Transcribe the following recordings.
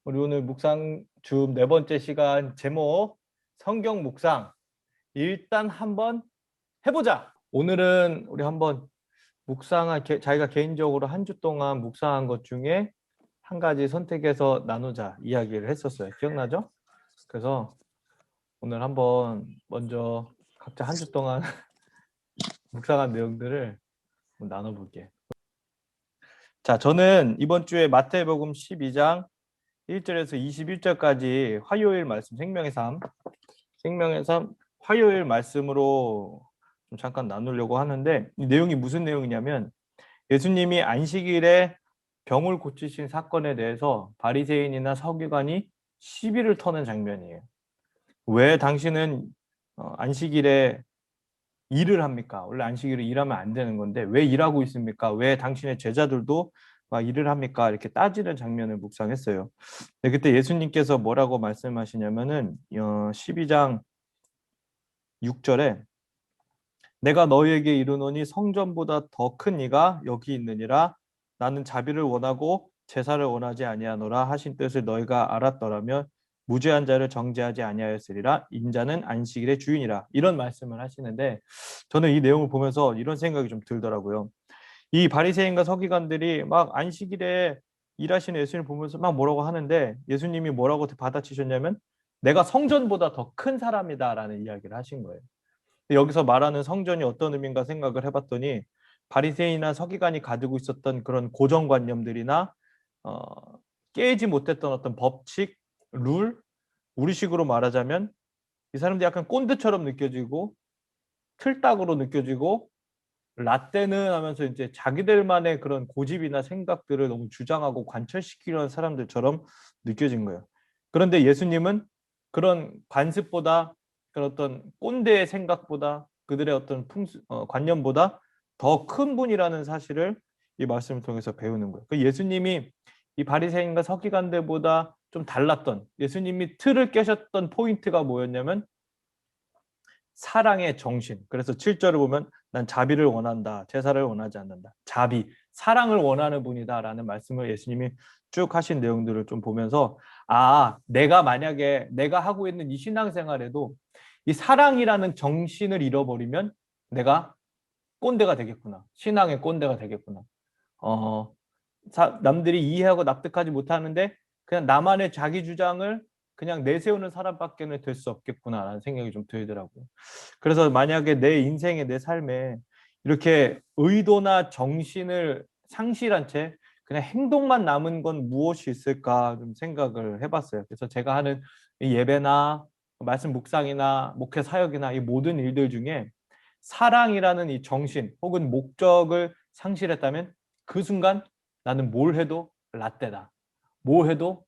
우리 오늘 묵상 주 네 번째 시간 제목 성경 묵상 일단 한번 해보자. 오늘은 우리 한번 묵상한 자기가 개인적으로 한 주 동안 묵상한 것 중에 한 가지 선택해서 나누자 이야기를 했었어요. 기억나죠? 그래서 오늘 한번 먼저 각자 한 주 동안 묵상한 내용들을 나눠볼게. 자, 저는 이번 주에 마태복음 12장 1절에서 21절까지 화요일 말씀 생명의 삶 화요일 말씀으로 좀 잠깐 나누려고 하는데, 이 내용이 무슨 내용이냐면 예수님이 안식일에 병을 고치신 사건에 대해서 바리새인이나 서기관이 시비를 터는 장면이에요. 왜 당신은 안식일에 일을 합니까? 원래 안식일에 일하면 안 되는 건데 왜 일하고 있습니까? 왜 당신의 제자들도 막 일을 합니까? 이렇게 따지는 장면을 묵상했어요. 근데 그때 예수님께서 뭐라고 말씀하시냐면은 12장 6절에 내가 너희에게 이르노니 성전보다 더 큰 이가 여기 있느니라. 나는 자비를 원하고 제사를 원하지 아니하노라 하신 뜻을 너희가 알았더라면 무죄한 자를 정죄하지 아니하였으리라. 인자는 안식일의 주인이라. 이런 말씀을 하시는데, 저는 이 내용을 보면서 이런 생각이 좀 들더라고요. 이 바리새인과 서기관들이 막 안식일에 일하시는 예수님을 보면서 막 뭐라고 하는데, 예수님이 뭐라고 받아치셨냐면 내가 성전보다 더 큰 사람이다라는 이야기를 하신 거예요. 여기서 말하는 성전이 어떤 의미인가 생각을 해봤더니, 바리새인이나 서기관이 가지고 있었던 그런 고정관념들이나 어, 깨지 못했던 어떤 법칙, 룰, 우리식으로 말하자면 이 사람들이 약간 꼰대처럼 느껴지고 틀딱으로 느껴지고 라떼는 하면서 이제 자기들만의 그런 고집이나 생각들을 너무 주장하고 관철시키려는 사람들처럼 느껴진 거예요. 그런데 예수님은 그런 관습보다, 그런 어떤 꼰대의 생각보다, 그들의 어떤 관념보다 더 큰 분이라는 사실을 이 말씀을 통해서 배우는 거예요. 그 예수님이 이 바리새인과 서기관들보다 좀 달랐던, 예수님이 틀을 깨셨던 포인트가 뭐였냐면 사랑의 정신. 그래서 7절을 보면 난 자비를 원한다. 제사를 원하지 않는다. 자비, 사랑을 원하는 분이다라는 말씀을 예수님이 쭉 하신 내용들을 좀 보면서, 내가 만약에 내가 하고 있는 이 신앙생활에도 이 사랑이라는 정신을 잃어버리면 내가 꼰대가 되겠구나. 신앙의 꼰대가 되겠구나. 어, 남들이 이해하고 납득하지 못하는데 그냥 나만의 자기 주장을 그냥 내세우는 사람밖에는 될 수 없겠구나라는 생각이 좀 들더라고요. 그래서 만약에 내 인생에, 내 삶에 이렇게 의도나 정신을 상실한 채 그냥 행동만 남은 건 무엇이 있을까 좀 생각을 해봤어요. 그래서 제가 하는 이 예배나 말씀 묵상이나 목회 사역이나 이 모든 일들 중에 사랑이라는 이 정신 혹은 목적을 상실했다면 그 순간 나는 뭘 해도 라떼다. 뭐 해도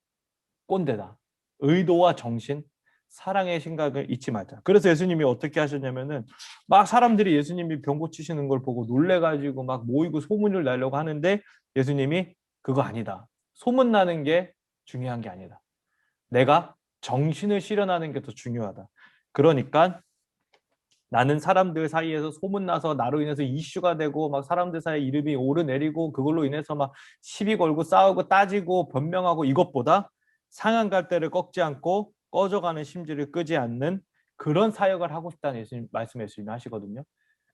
꼰대다. 의도와 정신, 사랑의 생각을 잊지 말자. 그래서 예수님이 어떻게 하셨냐면은 막 사람들이 예수님이 병 고치시는 걸 보고 놀래가지고 막 모이고 소문을 내려고 하는데, 예수님이 그거 아니다. 소문 나는 게 중요한 게 아니다. 내가 정신을 실현하는 게 더 중요하다. 그러니까 나는 사람들 사이에서 소문나서 나로 인해서 이슈가 되고 막 사람들 사이에 이름이 오르내리고 그걸로 인해서 막 시비 걸고 싸우고 따지고 변명하고 이것보다 상한 갈대를 꺾지 않고 꺼져가는 심지를 끄지 않는 그런 사역을 하고 싶다는 말씀 예수님이 하시거든요.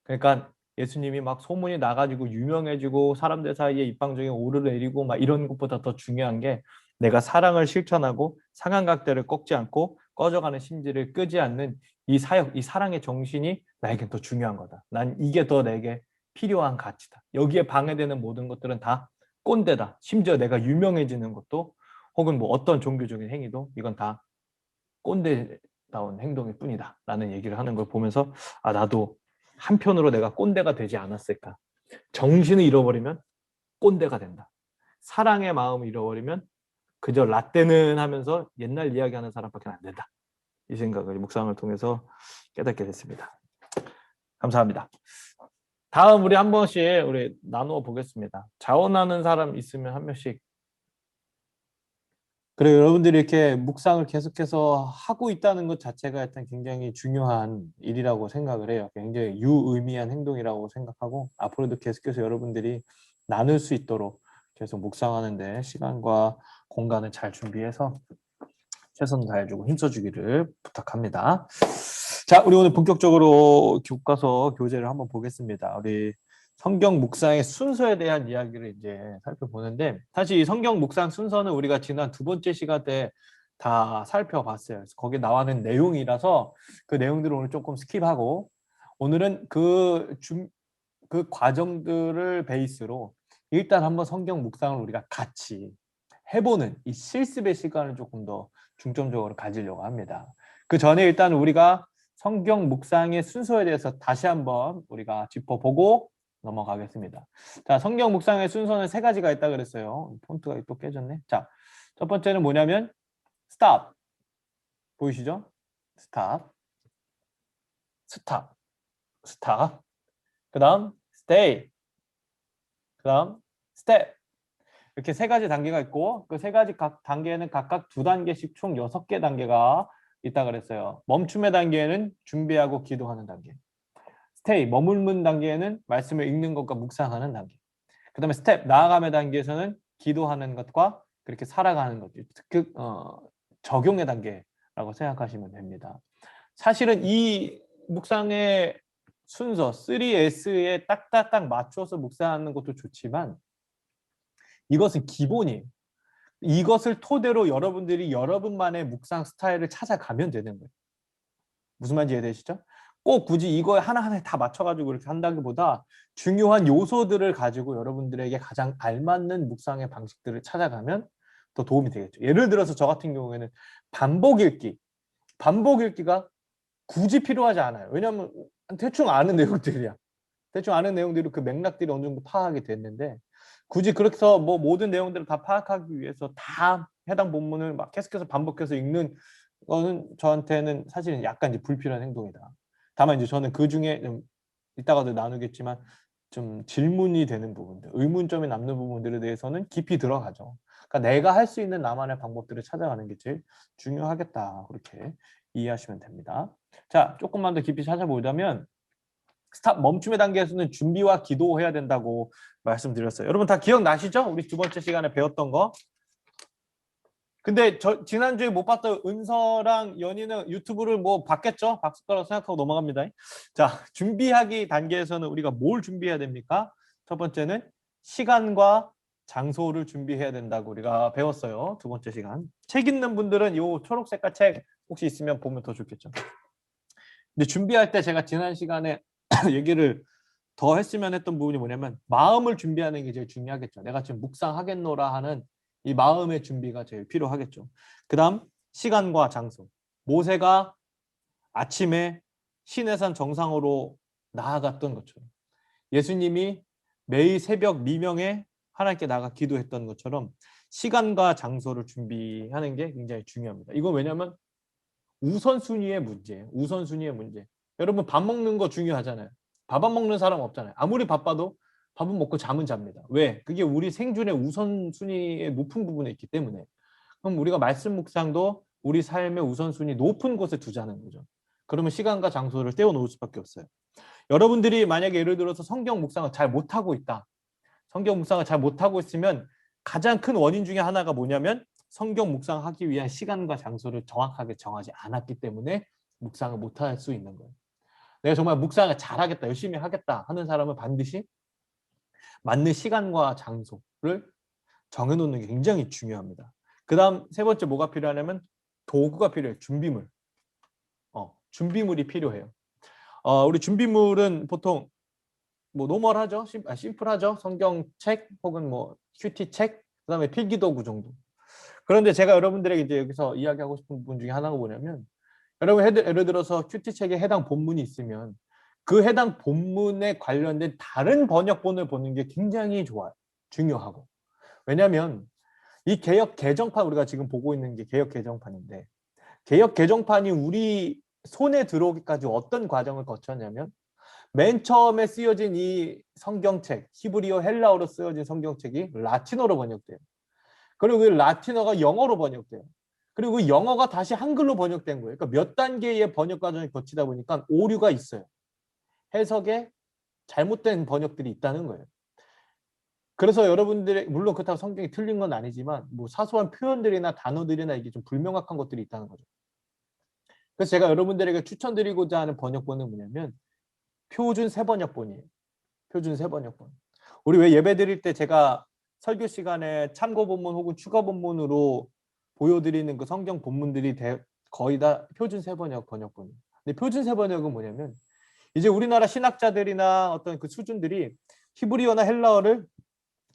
그러니까 예수님이 막 소문이 나가지고 유명해지고 사람들 사이에 입방정에 오르내리고 막 이런 것보다 더 중요한 게 내가 사랑을 실천하고 상한 각대를 꺾지 않고 꺼져가는 심지를 끄지 않는 이 사역, 이 사랑의 정신이 나에겐 더 중요한 거다. 난 이게 더 내게 필요한 가치다. 여기에 방해되는 모든 것들은 다 꼰대다. 심지어 내가 유명해지는 것도 혹은 뭐 어떤 종교적인 행위도 이건 다 꼰대다운 행동일 뿐이다. 라는 얘기를 하는 걸 보면서 나도 한편으로 내가 꼰대가 되지 않았을까. 정신을 잃어버리면 꼰대가 된다. 사랑의 마음을 잃어버리면 그저 라떼는 하면서 옛날 이야기하는 사람밖에 안 된다. 이 생각을 묵상을 통해서 깨닫게 됐습니다. 감사합니다. 다음 우리 한 번씩 우리 나누어 보겠습니다. 자원하는 사람 있으면 한 명씩. 그래, 여러분들이 이렇게 묵상을 계속해서 하고 있다는 것 자체가 일단 굉장히 중요한 일이라고 생각을 해요. 굉장히 유의미한 행동이라고 생각하고 앞으로도 계속해서 여러분들이 나눌 수 있도록 계속 묵상하는데 시간과 공간을 잘 준비해서 최선 다해주고 힘써주기를 부탁합니다. 자, 우리 오늘 본격적으로 교과서 교재를 한번 보겠습니다. 우리 성경 묵상의 순서에 대한 이야기를 이제 살펴보는데, 사실 이 성경 묵상 순서는 우리가 지난 두 번째 시간 때 다 살펴봤어요. 그래서 거기에 나와는 내용이라서 그 내용들을 오늘 조금 스킵하고, 오늘은 그 과정들을 베이스로 일단 한번 성경 묵상을 우리가 같이 해보는 이 실습의 시간을 조금 더 중점적으로 가지려고 합니다. 그 전에 일단 우리가 성경 묵상의 순서에 대해서 다시 한번 우리가 짚어보고 넘어가겠습니다. 자, 성경 묵상의 순서는 세 가지가 있다 그랬어요. 폰트가 또 깨졌네. 자, 첫 번째는 뭐냐면 stop. 보이시죠? stop. stop. stop. 그다음 stay. 그다음 step. 이렇게 세 가지 단계가 있고 그 세 가지 각 단계에는 각각 두 단계씩 총 6개 단계가 있다 그랬어요. 멈춤의 단계에는 준비하고 기도하는 단계. 스테이, 머물는 단계에는 말씀을 읽는 것과 묵상하는 단계. 그 다음에 스텝, 나아감의 단계에서는 기도하는 것과 그렇게 살아가는 것, 적용의 단계라고 생각하시면 됩니다. 사실은 이 묵상의 순서 3S에 딱딱딱 맞춰서 묵상하는 것도 좋지만 이것은 기본이에요. 이것을 토대로 여러분들이 여러분만의 묵상 스타일을 찾아가면 되는 거예요. 무슨 말인지 이해되시죠? 꼭 굳이 이거 하나하나 다 맞춰가지고 이렇게 한다기보다 중요한 요소들을 가지고 여러분들에게 가장 알맞는 묵상의 방식들을 찾아가면 더 도움이 되겠죠. 예를 들어서 저 같은 경우에는 반복 읽기. 반복 읽기가 굳이 필요하지 않아요. 왜냐하면 대충 아는 내용들이야. 대충 아는 내용들이 그 맥락들이 어느 정도 파악이 됐는데 굳이 그렇게 해서 뭐 모든 내용들을 다 파악하기 위해서 다 해당 본문을 막 계속해서 반복해서 읽는 거는 저한테는 사실은 약간 이제 불필요한 행동이다. 다만 이제 저는 그 중에 좀 이따가도 나누겠지만 좀 질문이 되는 부분들, 의문점이 남는 부분들에 대해서는 깊이 들어가죠. 그러니까 내가 할 수 있는 나만의 방법들을 찾아가는 게 제일 중요하겠다. 그렇게 이해하시면 됩니다. 자, 조금만 더 깊이 찾아보자면 스탑 멈춤의 단계에서는 준비와 기도해야 된다고 말씀드렸어요. 여러분 다 기억나시죠? 우리 두 번째 시간에 배웠던 거. 근데 지난주에 못 봤던 은서랑 연희는 유튜브를 뭐 봤겠죠? 봤을 거라고 생각하고 넘어갑니다. 자, 준비하기 단계에서는 우리가 뭘 준비해야 됩니까? 첫 번째는 시간과 장소를 준비해야 된다고 우리가 배웠어요. 두 번째 시간. 책 읽는 분들은 이 초록 색깔 책 혹시 있으면 보면 더 좋겠죠. 근데 준비할 때 제가 지난 시간에 얘기를 더 했으면 했던 부분이 뭐냐면 마음을 준비하는 게 제일 중요하겠죠. 내가 지금 묵상하겠노라 하는 이 마음의 준비가 제일 필요하겠죠. 그 다음 시간과 장소. 모세가 아침에 시내산 정상으로 나아갔던 것처럼 예수님이 매일 새벽 미명에 하나님께 나가 기도했던 것처럼 시간과 장소를 준비하는 게 굉장히 중요합니다. 이건 왜냐하면 우선순위의 문제예요. 우선순위의 문제. 여러분 밥 먹는 거 중요하잖아요. 밥 안 먹는 사람 없잖아요. 아무리 바빠도 밥은 먹고 잠은 잡니다. 왜? 그게 우리 생존의 우선순위의 높은 부분에 있기 때문에. 그럼 우리가 말씀 묵상도 우리 삶의 우선순위 높은 곳에 두자는 거죠. 그러면 시간과 장소를 떼어놓을 수밖에 없어요. 여러분들이 만약에 예를 들어서 성경 묵상을 잘 못하고 있다. 성경 묵상을 잘 못하고 있으면 가장 큰 원인 중에 하나가 뭐냐면 성경 묵상하기 위한 시간과 장소를 정확하게 정하지 않았기 때문에 묵상을 못할 수 있는 거예요. 내가 정말 묵상을 잘하겠다, 열심히 하겠다 하는 사람은 반드시 맞는 시간과 장소를 정해놓는 게 굉장히 중요합니다. 그 다음 세 번째 뭐가 필요하냐면 도구가 필요해요. 준비물. 준비물이 필요해요. 우리 준비물은 보통 뭐 노멀하죠? 심플하죠? 성경책 혹은 뭐 큐티책, 그 다음에 필기도구 정도. 그런데 제가 여러분들에게 이제 여기서 이야기하고 싶은 부분 중에 하나가 뭐냐면 여러분 예를 들어서 큐티책에 해당 본문이 있으면 그 해당 본문에 관련된 다른 번역본을 보는 게 굉장히 좋아요. 중요하고. 왜냐하면 이 개역 개정판 우리가 지금 보고 있는 게 개역 개정판인데 개역 개정판이 우리 손에 들어오기까지 어떤 과정을 거쳤냐면 맨 처음에 쓰여진 이 성경책, 히브리어 헬라어로 쓰여진 성경책이 라틴어로 번역돼요. 그리고 그 라틴어가 영어로 번역돼요. 그리고 그 영어가 다시 한글로 번역된 거예요. 그러니까 몇 단계의 번역 과정을 거치다 보니까 오류가 있어요. 해석에 잘못된 번역들이 있다는 거예요. 그래서 여러분들의 물론 그렇다고 성경이 틀린 건 아니지만 뭐 사소한 표현들이나 단어들이나 이게 좀 불명확한 것들이 있다는 거죠. 그래서 제가 여러분들에게 추천드리고자 하는 번역본은 뭐냐면 표준 세번역본이에요. 표준 세번역본. 우리 왜 예배 드릴 때 제가 설교 시간에 참고 본문 혹은 추가 본문으로 보여드리는 그 성경 본문들이 거의 다 표준 세번역 번역본이에요. 근데 표준 세번역은 뭐냐면 이제 우리나라 신학자들이나 어떤 그 수준들이 히브리어나 헬라어를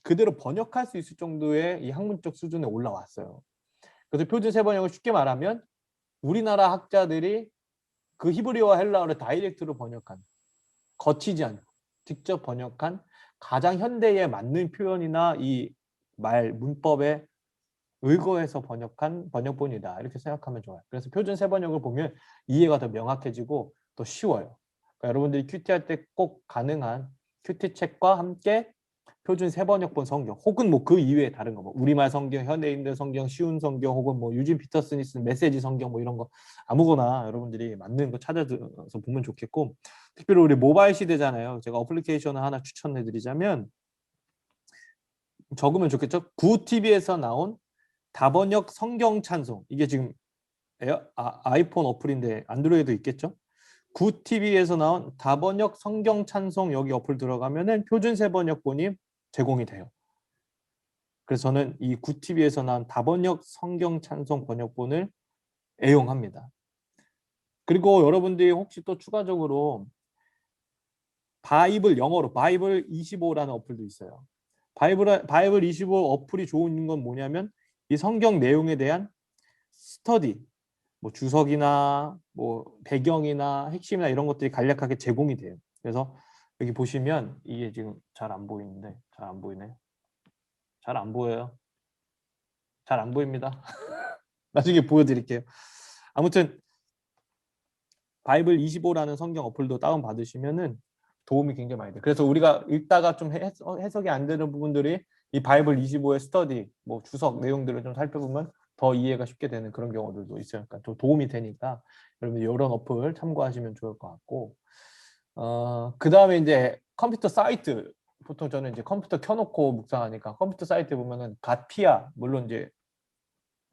그대로 번역할 수 있을 정도의 이 학문적 수준에 올라왔어요. 그래서 표준 세번역을 쉽게 말하면 우리나라 학자들이 그 히브리어와 헬라어를 다이렉트로 번역한, 거치지 않고 직접 번역한 가장 현대에 맞는 표현이나 이 말 문법에 의거해서 번역한 번역본이다. 이렇게 생각하면 좋아요. 그래서 표준 세번역을 보면 이해가 더 명확해지고 더 쉬워요. 그러니까 여러분들이 큐티할 때 꼭 가능한 큐티 책과 함께 표준 세번역본 성경 혹은 뭐 그 이외에 다른 거 뭐 우리말 성경, 현대인들 성경, 쉬운 성경 혹은 뭐 유진 피터슨이 쓴 메시지 성경 뭐 이런 거 아무거나 여러분들이 맞는 거 찾아서 보면 좋겠고 특별히 우리 모바일 시대잖아요. 제가 어플리케이션을 하나 추천해 드리자면 적으면 좋겠죠. 구TV에서 나온 다번역 성경 찬송 이게 지금 아이폰 어플인데 안드로이드 있겠죠. 구TV에서 나온 다번역 성경 찬송 여기 어플 들어가면은 표준 세번역본이 제공이 돼요. 그래서 저는 이 구TV에서 나온 다번역 성경 찬송 번역본을 애용합니다. 그리고 여러분들이 혹시 또 추가적으로 바이블 영어로 바이블 25라는 어플도 있어요. 바이블 25 어플이 좋은 건 뭐냐면 이 성경 내용에 대한 스터디, 뭐 주석이나 뭐 배경이나 핵심이나 이런 것들이 간략하게 제공이 돼요. 그래서 여기 보시면 이게 지금 잘 안 보이는데 잘 안 보이네. 잘 안 보여요. 잘 안 보입니다. 나중에 보여드릴게요. 아무튼 바이블 25라는 성경 어플도 다운 받으시면은 도움이 굉장히 많이 돼요. 그래서 우리가 읽다가 좀 해석이 안 되는 부분들이 이 바이블 25의 스터디, 뭐 주석 내용들을 좀 살펴보면 더 이해가 쉽게 되는 그런 경우들도 있어요. 그러니까 좀 도움이 되니까 여러분 이런 어플 참고하시면 좋을 것 같고 그 다음에 이제 컴퓨터 사이트 보통 저는 이제 컴퓨터 켜놓고 묵상하니까 컴퓨터 사이트 보면은 갓피아 물론 이제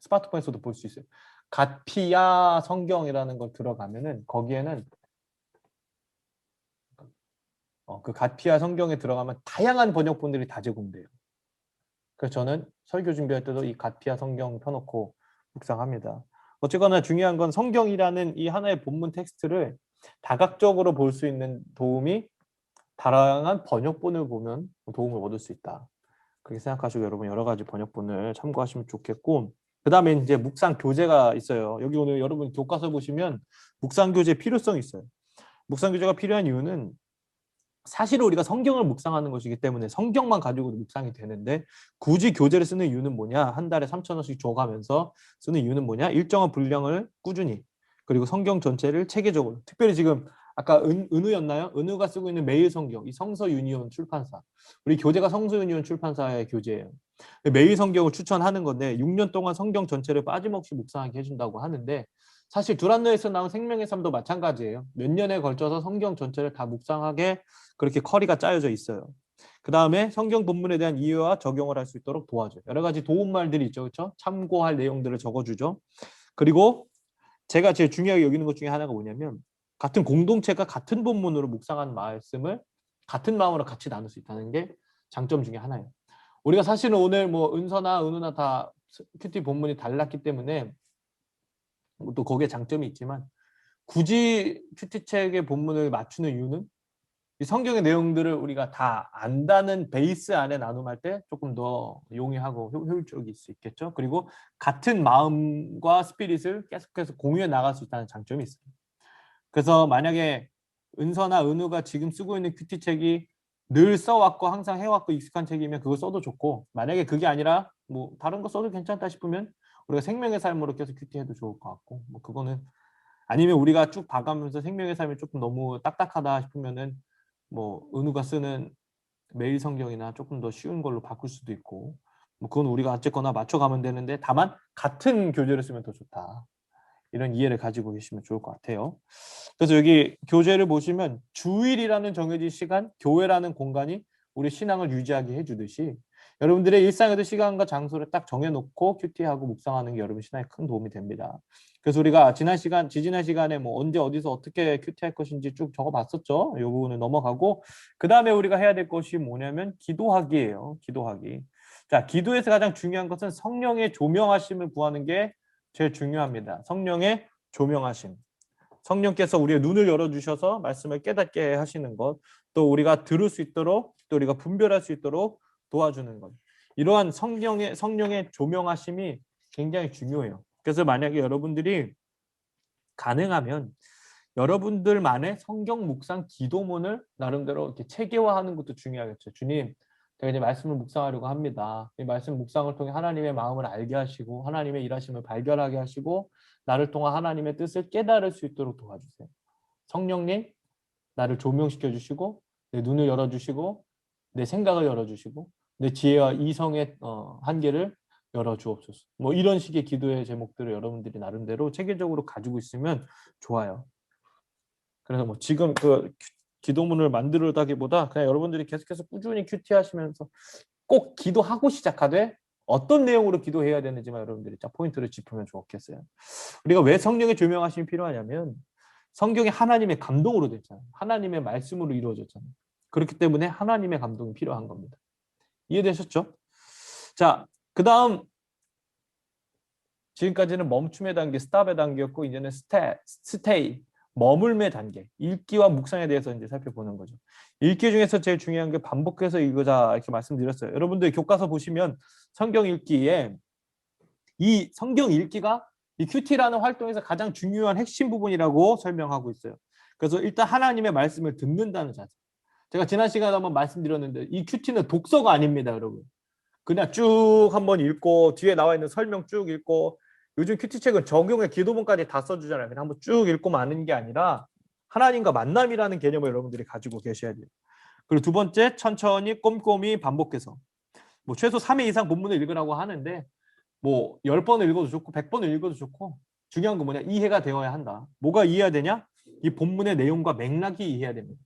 스마트폰에서도 볼 수 있어요. 갓피아 성경이라는 걸 들어가면은 거기에는 그 갓피아 성경에 들어가면 다양한 번역본들이 다 제공돼요. 그래서 저는 설교 준비할 때도 이 갓피아 성경 펴놓고 묵상합니다. 어쨌거나 중요한 건 성경이라는 이 하나의 본문 텍스트를 다각적으로 볼 수 있는 도움이 다양한 번역본을 보면 도움을 얻을 수 있다. 그렇게 생각하시고 여러분 여러 가지 번역본을 참고하시면 좋겠고 그 다음에 이제 묵상 교재가 있어요. 여기 오늘 여러분 교과서 보시면 묵상 교재 필요성이 있어요. 묵상 교재가 필요한 이유는 사실 우리가 성경을 묵상하는 것이기 때문에 성경만 가지고도 묵상이 되는데 굳이 교재를 쓰는 이유는 뭐냐? 한 달에 3,000원씩 줘가면서 쓰는 이유는 뭐냐? 일정한 분량을 꾸준히 그리고 성경 전체를 체계적으로 특별히 지금 아까 은우였나요? 은우가 쓰고 있는 매일 성경 이 성서 유니온 출판사 우리 교재가 성서 유니온 출판사의 교재예요. 매일 성경을 추천하는 건데 6년 동안 성경 전체를 빠짐없이 묵상하게 해준다고 하는데 사실 두란노에서 나온 생명의 삶도 마찬가지예요. 몇 년에 걸쳐서 성경 전체를 다 묵상하게 그렇게 커리가 짜여져 있어요. 그 다음에 성경 본문에 대한 이해와 적용을 할 수 있도록 도와줘요. 여러 가지 도움말들이 있죠. 그렇죠? 참고할 내용들을 적어주죠. 그리고 제가 제일 중요하게 여기는 것 중에 하나가 뭐냐면 같은 공동체가 같은 본문으로 묵상하는 말씀을 같은 마음으로 같이 나눌 수 있다는 게 장점 중에 하나예요. 우리가 사실은 오늘 뭐 은서나 은우나 다 큐티 본문이 달랐기 때문에 또 거기에 장점이 있지만 굳이 큐티책의 본문을 맞추는 이유는 이 성경의 내용들을 우리가 다 안다는 베이스 안에 나눔할 때 조금 더 용이하고 효율적일 수 있겠죠. 그리고 같은 마음과 스피릿을 계속해서 공유해 나갈 수 있다는 장점이 있어요. 그래서 만약에 은서나 은우가 지금 쓰고 있는 큐티 책이 늘 써왔고 항상 해왔고 익숙한 책이면 그거 써도 좋고 만약에 그게 아니라 뭐 다른 거 써도 괜찮다 싶으면 우리가 생명의 삶으로 계속 큐티해도 좋을 것 같고 뭐 그거는 아니면 우리가 쭉 봐가면서 생명의 삶이 조금 너무 딱딱하다 싶으면은 뭐 은우가 쓰는 매일 성경이나 조금 더 쉬운 걸로 바꿀 수도 있고 뭐 그건 우리가 어쨌거나 맞춰가면 되는데 다만 같은 교재를 쓰면 더 좋다. 이런 이해를 가지고 계시면 좋을 것 같아요. 그래서 여기 교재를 보시면 주일이라는 정해진 시간, 교회라는 공간이 우리 신앙을 유지하게 해주듯이 여러분들의 일상에도 시간과 장소를 딱 정해놓고 큐티하고 묵상하는 게 여러분 신앙에 큰 도움이 됩니다. 그래서 우리가 지지난 시간에 뭐 언제 어디서 어떻게 큐티할 것인지 쭉 적어봤었죠. 이 부분은 넘어가고 그 다음에 우리가 해야 될 것이 뭐냐면 기도하기예요. 기도하기. 자, 기도에서 가장 중요한 것은 성령의 조명하심을 구하는 게 제일 중요합니다. 성령의 조명하심. 성령께서 우리의 눈을 열어주셔서 말씀을 깨닫게 하시는 것, 또 우리가 들을 수 있도록, 또 우리가 분별할 수 있도록 도와주는 것. 이러한 성령의 조명하심이 굉장히 중요해요. 그래서 만약에 여러분들이 가능하면 여러분들만의 성경 묵상 기도문을 나름대로 이렇게 체계화하는 것도 중요하겠죠. 주님, 제가 이제 말씀을 묵상하려고 합니다. 이 말씀 묵상을 통해 하나님의 마음을 알게 하시고 하나님의 일하심을 발견하게 하시고 나를 통한 하나님의 뜻을 깨달을 수 있도록 도와주세요. 성령님, 나를 조명시켜 주시고 내 눈을 열어주시고 내 생각을 열어주시고 내 지혜와 이성의 한계를 열어주옵소서. 뭐 이런 식의 기도의 제목들을 여러분들이 나름대로 체계적으로 가지고 있으면 좋아요. 그래서 뭐 지금 그 기도문을 만들다기보다 그냥 여러분들이 계속해서 꾸준히 큐티 하시면서 꼭 기도하고 시작하되 어떤 내용으로 기도해야 되는지만 여러분들이 딱 포인트를 짚으면 좋겠어요. 우리가 왜 성령의 조명하심이 필요하냐면 성경이 하나님의 감동으로 됐잖아요. 하나님의 말씀으로 이루어졌잖아요. 그렇기 때문에 하나님의 감동이 필요한 겁니다. 이해되셨죠? 자, 그 다음 지금까지는 멈춤의 단계, 스탑의 단계였고 이제는 스테이, 머물매 단계, 읽기와 묵상에 대해서 이제 살펴보는 거죠. 읽기 중에서 제일 중요한 게 반복해서 읽으자 이렇게 말씀드렸어요. 여러분들 교과서 보시면 성경 읽기에 이 성경 읽기가 이 큐티라는 활동에서 가장 중요한 핵심 부분이라고 설명하고 있어요. 그래서 일단 하나님의 말씀을 듣는다는 자세. 제가 지난 시간에 한번 말씀드렸는데 이 큐티는 독서가 아닙니다, 여러분. 그냥 쭉 한번 읽고 뒤에 나와 있는 설명 쭉 읽고 요즘 큐티책은 적용의 기도문까지 다 써주잖아요. 그냥 한번 쭉 읽고 마는 게 아니라 하나님과 만남이라는 개념을 여러분들이 가지고 계셔야 돼요. 그리고 두 번째, 천천히 꼼꼼히 반복해서 뭐 최소 3회 이상 본문을 읽으라고 하는데 뭐 10번을 읽어도 좋고 100번을 읽어도 좋고 중요한 건 뭐냐? 이해가 되어야 한다. 뭐가 이해가 되냐? 이 본문의 내용과 맥락이 이해해야 됩니다.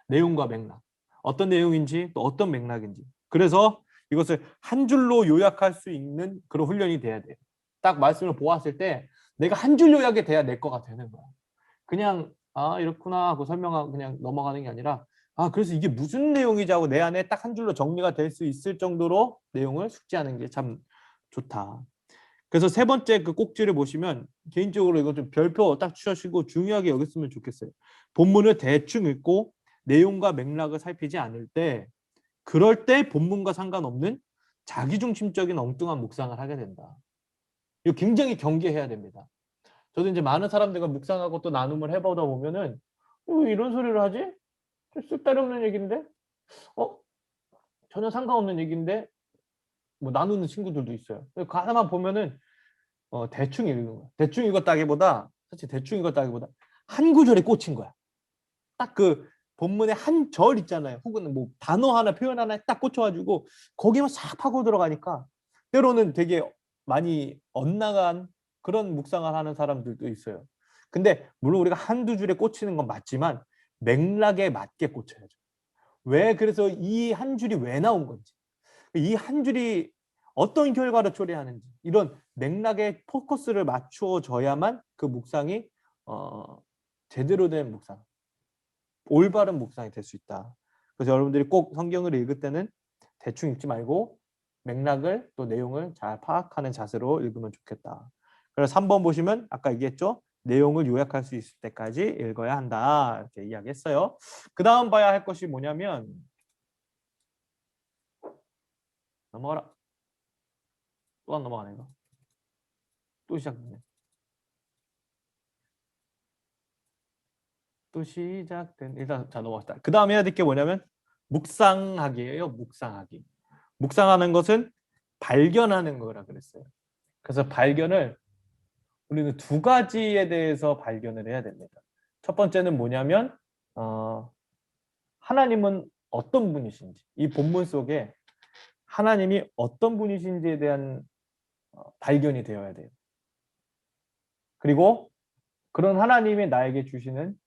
내용과 맥락. 어떤 내용인지 또 어떤 맥락인지. 그래서 이것을 한 줄로 요약할 수 있는 그런 훈련이 돼야 돼요. 딱 말씀을 보았을 때 내가 한 줄 요약이 돼야 내 거가 되는 거야. 그냥 아 이렇구나 하고 설명하고 그냥 넘어가는 게 아니라 아 그래서 이게 무슨 내용이지 하고 내 안에 딱 한 줄로 정리가 될 수 있을 정도로 내용을 숙지하는 게 참 좋다. 그래서 세 번째 그 꼭지를 보시면 개인적으로 이거 좀 별표 딱 추셔시고 중요하게 여겼으면 좋겠어요. 본문을 대충 읽고 내용과 맥락을 살피지 않을 때 그럴 때 본문과 상관없는 자기중심적인 엉뚱한 묵상을 하게 된다. 이거 굉장히 경계해야 됩니다. 저도 이제 많은 사람들과 묵상하고 또 나눔을 해보다 보면은 왜 이런 소리를 하지? 쓸데없는 얘기인데? 전혀 상관없는 얘기인데? 뭐 나누는 친구들도 있어요. 그 하나만 보면은 대충 읽는 거야. 대충 읽었다기보다 사실 대충 읽었다기보다 한 구절에 꽂힌 거야. 딱 그 본문의 한 절 있잖아요. 혹은 뭐 단어 하나 표현 하나에 딱 꽂혀가지고 거기만 싹 파고 들어가니까 때로는 되게 많이 엇나간 그런 묵상을 하는 사람들도 있어요. 근데 물론 우리가 한두 줄에 꽂히는 건 맞지만 맥락에 맞게 꽂혀야죠. 왜 그래서 이 한 줄이 왜 나온 건지 이 한 줄이 어떤 결과를 초래하는지 이런 맥락에 포커스를 맞추어져야만 그 묵상이 제대로 된 묵상, 올바른 묵상이 될 수 있다. 그래서 여러분들이 꼭 성경을 읽을 때는 대충 읽지 말고 맥락을 또 내용을 잘 파악하는 자세로 읽으면 좋겠다. 그래서 3번 보시면 아까 얘기했죠. 내용을 요약할 수 있을 때까지 읽어야 한다. 이렇게 이야기했어요. 그 다음 봐야 할 것이 뭐냐면 넘어가라. 또 안 넘어가네 이거. 또 시작됐네. 또 시작된 일단 자 넘어갔다. 그 다음 해야 될 게 뭐냐면 묵상하기예요. 묵상하기. 묵상하는 것은 발견하는 거라 그랬어요. 그래서 발견을 우리는 두 가지에 대해서 발견을 해야 됩니다. 첫 번째는 뭐냐면 하나님은 어떤 분이신지 이 본문 속에 하나님이 어떤 분이신지에 대한 발견이 되어야 돼요. 그리고 그런 하나님이 나에게 주시는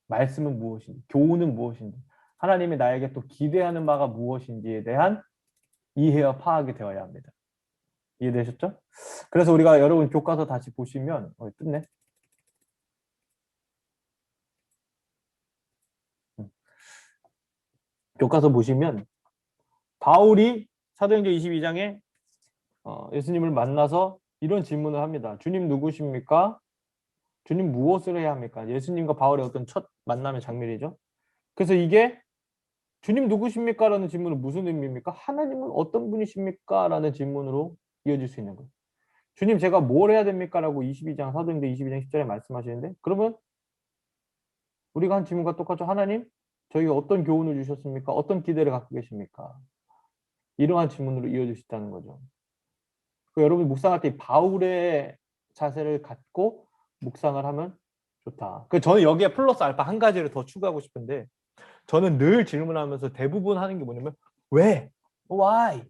말씀은 무엇인지, 교훈은 무엇인지 하나님이 나에게 또 기대하는 바가 무엇인지에 대한 이해와 파악이 되어야 합니다. 이해되셨죠? 그래서 우리가 여러분 교과서 다시 보시면 뜯네. 교과서 보시면 바울이 사도행전 22장에 예수님을 만나서 이런 질문을 합니다. 주님 누구십니까? 주님 무엇을 해야 합니까? 예수님과 바울의 어떤 첫 만남의 장면이죠. 그래서 이게 주님 누구십니까? 라는 질문은 무슨 의미입니까? 하나님은 어떤 분이십니까? 라는 질문으로 이어질 수 있는 거예요. 주님 제가 뭘 해야 됩니까? 라고 22장 사도행전 22장 10절에 말씀하시는데 그러면 우리가 한 질문과 똑같죠. 하나님 저희가 어떤 교훈을 주셨습니까? 어떤 기대를 갖고 계십니까? 이러한 질문으로 이어질 수 있다는 거죠. 여러분 묵상할 때 바울의 자세를 갖고 묵상을 하면 좋다. 저는 여기에 플러스 알파 한 가지를 더 추가하고 싶은데 저는 늘 질문하면서 대부분 하는 게 뭐냐면 왜? Why?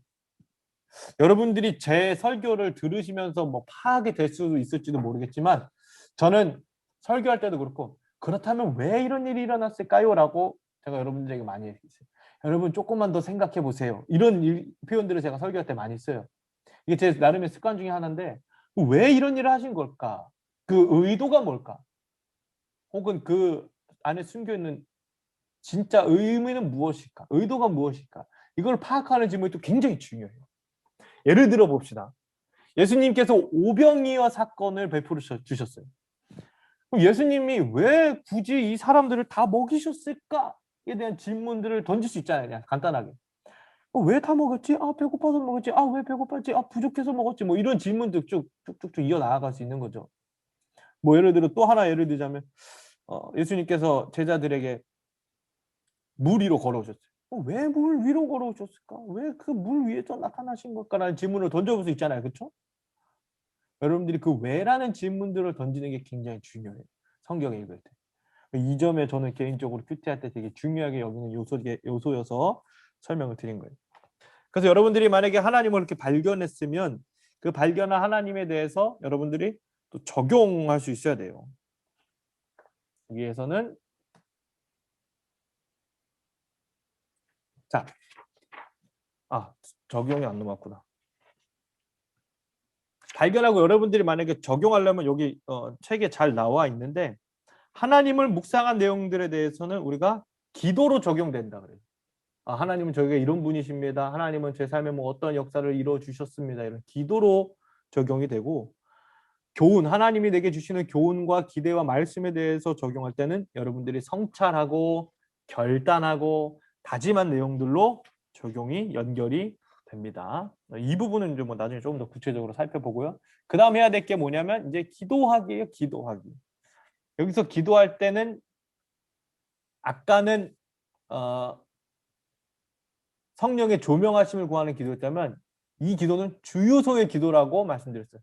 여러분들이 제 설교를 들으시면서 뭐 파악이 될 수도 있을지도 모르겠지만 저는 설교할 때도 그렇고 그렇다면 왜 이런 일이 일어났을까요? 라고 제가 여러분들에게 많이 얘기했어요. 여러분 조금만 더 생각해 보세요. 이런 표현들을 제가 설교할 때 많이 써요. 이게 제 나름의 습관 중에 하나인데 왜 이런 일을 하신 걸까? 그 의도가 뭘까? 혹은 그 안에 숨겨있는 진짜 의미는 무엇일까? 의도가 무엇일까? 이걸 파악하는 질문이 또 굉장히 중요해요. 예를 들어 봅시다. 예수님께서 오병이어 사건을 베풀어 주셨어요. 그럼 예수님이 왜 굳이 이 사람들을 다 먹이셨을까에 대한 질문들을 던질 수 있잖아요. 그냥 간단하게. 왜 다 먹었지? 아, 배고파서 먹었지? 아, 왜 배고팠지? 아, 부족해서 먹었지? 뭐 이런 질문들 쭉쭉쭉 이어나갈 수 있는 거죠. 뭐 예를 들어 또 하나 예를 들자면 예수님께서 제자들에게 물 위로 걸어오셨어요. 왜 물 위로 걸어오셨을까? 왜 그 물 위에서 나타나신 걸까라는 질문을 던져볼 수 있잖아요. 그렇죠? 여러분들이 그 왜라는 질문들을 던지는 게 굉장히 중요해요. 성경에 읽을 때. 이 점에 저는 개인적으로 큐티할 때 되게 중요하게 여기는 요소여서 설명을 드린 거예요. 그래서 여러분들이 만약에 하나님을 이렇게 발견했으면 그 발견한 하나님에 대해서 여러분들이 또 적용할 수 있어야 돼요. 위에서는 자, 적용이 안 넘어갔구나. 발견하고 여러분들이 만약에 적용하려면 여기 책에 잘 나와 있는데 하나님을 묵상한 내용들에 대해서는 우리가 기도로 적용된다 그래요. 하나님은 저에게 이런 분이십니다. 하나님은 제 삶에 뭐 어떤 역사를 이루어 주셨습니다. 이런 기도로 적용이 되고 교훈, 하나님이 내게 주시는 교훈과 기대와 말씀에 대해서 적용할 때는 여러분들이 성찰하고 결단하고 다짐한 내용들로 적용이 연결이 됩니다. 이 부분은 이제 뭐 나중에 조금 더 구체적으로 살펴보고요. 그 다음 해야 될 게 뭐냐면 이제 기도하기예요. 기도하기. 여기서 기도할 때는 아까는 성령의 조명하심을 구하는 기도였다면 이 기도는 주유소의 기도라고 말씀드렸어요.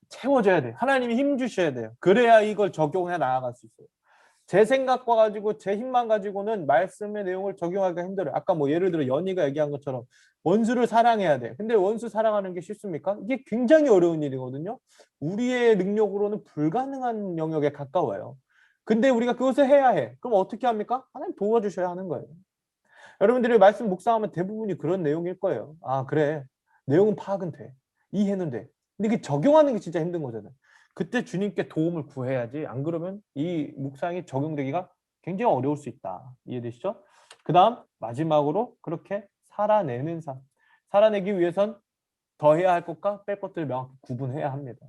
채워져야 돼요. 하나님이 힘 주셔야 돼요. 그래야 이걸 적용해 나아갈 수 있어요. 제 생각과 가지고 제 힘만 가지고는 말씀의 내용을 적용하기가 힘들어요. 아까 뭐 예를 들어 연희가 얘기한 것처럼 원수를 사랑해야 돼. 근데 원수 사랑하는 게 쉽습니까? 이게 굉장히 어려운 일이거든요. 우리의 능력으로는 불가능한 영역에 가까워요. 근데 우리가 그것을 해야 해. 그럼 어떻게 합니까? 하나님 도와주셔야 하는 거예요. 여러분들이 말씀 묵상하면 대부분이 그런 내용일 거예요. 그래. 내용은 파악은 돼. 이해는 돼. 근데 이게 적용하는 게 진짜 힘든 거잖아요. 그때 주님께 도움을 구해야지. 안 그러면 이 묵상이 적용되기가 굉장히 어려울 수 있다. 이해되시죠? 그 다음 마지막으로 그렇게 살아내는 삶. 살아내기 위해선 더 해야 할 것과 뺄 것들을 명확히 구분해야 합니다.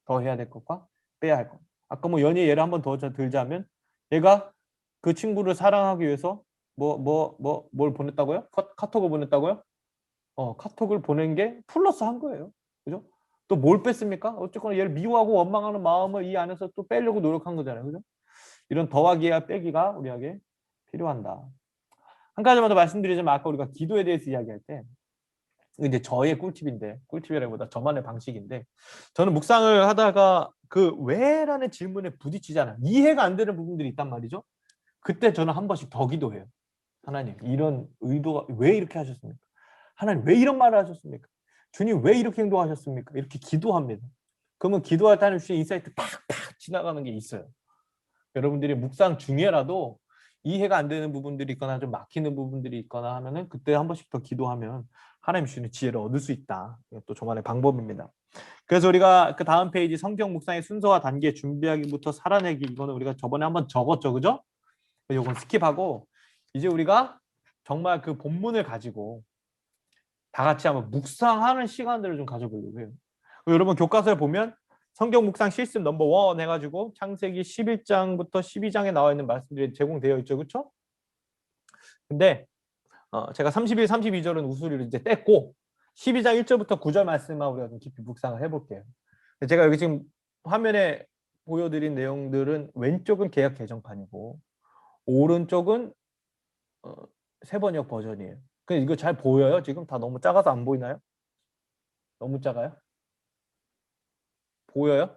더 해야 될 것과 빼야 할 것. 아까 뭐 연희의 예를 한번 더 들자면 얘가 그 친구를 사랑하기 위해서 뭘 보냈다고요? 카톡을 보냈다고요? 카톡을 보낸 게 플러스 한 거예요. 그죠? 또 뭘 뺐습니까? 어쨌거나 얘를 미워하고 원망하는 마음을 이 안에서 또 빼려고 노력한 거잖아요. 그죠? 이런 더하기와 빼기가 우리에게 필요한다. 한 가지만 더 말씀드리자면 아까 우리가 기도에 대해서 이야기할 때 이제 저의 꿀팁인데 꿀팁이라기보다 저만의 방식인데 저는 묵상을 하다가 그 왜라는 질문에 부딪히잖아요. 이해가 안 되는 부분들이 있단 말이죠. 그때 저는 한 번씩 더 기도해요. 하나님 이런 의도가 왜 이렇게 하셨습니까? 하나님 왜 이런 말을 하셨습니까? 주님 왜 이렇게 행동하셨습니까? 이렇게 기도합니다. 그러면 기도할 때 하나님 주신 인사이트 팍팍 지나가는 게 있어요. 여러분들이 묵상 중에라도 이해가 안 되는 부분들이 있거나 좀 막히는 부분들이 있거나 하면은 그때 한 번씩 더 기도하면 하나님 주시는 지혜를 얻을 수 있다. 이것도 저만의 방법입니다. 그래서 우리가 그 다음 페이지 성경 묵상의 순서와 단계 준비하기부터 살아내기 이거는 우리가 저번에 한번 적었죠, 그죠? 이건 스킵하고 이제 우리가 정말 그 본문을 가지고 다 같이 한번 묵상하는 시간들을 좀 가져보려고 해요. 여러분 교과서에 보면 성경 묵상 실습 넘버 1 해가지고 창세기 11장부터 12장에 나와 있는 말씀들이 제공되어 있죠, 그렇죠? 근데 제가 31, 32절은 우수리를 이제 뗐고 12장 1절부터 9절 말씀만 우리가 좀 깊이 묵상을 해볼게요. 제가 여기 지금 화면에 보여드린 내용들은 왼쪽은 개역 개정판이고 오른쪽은 세번역 버전이에요. 근데 이거 잘 보여요? 지금 다 너무 작아서 안 보이나요? 너무 작아요? 보여요?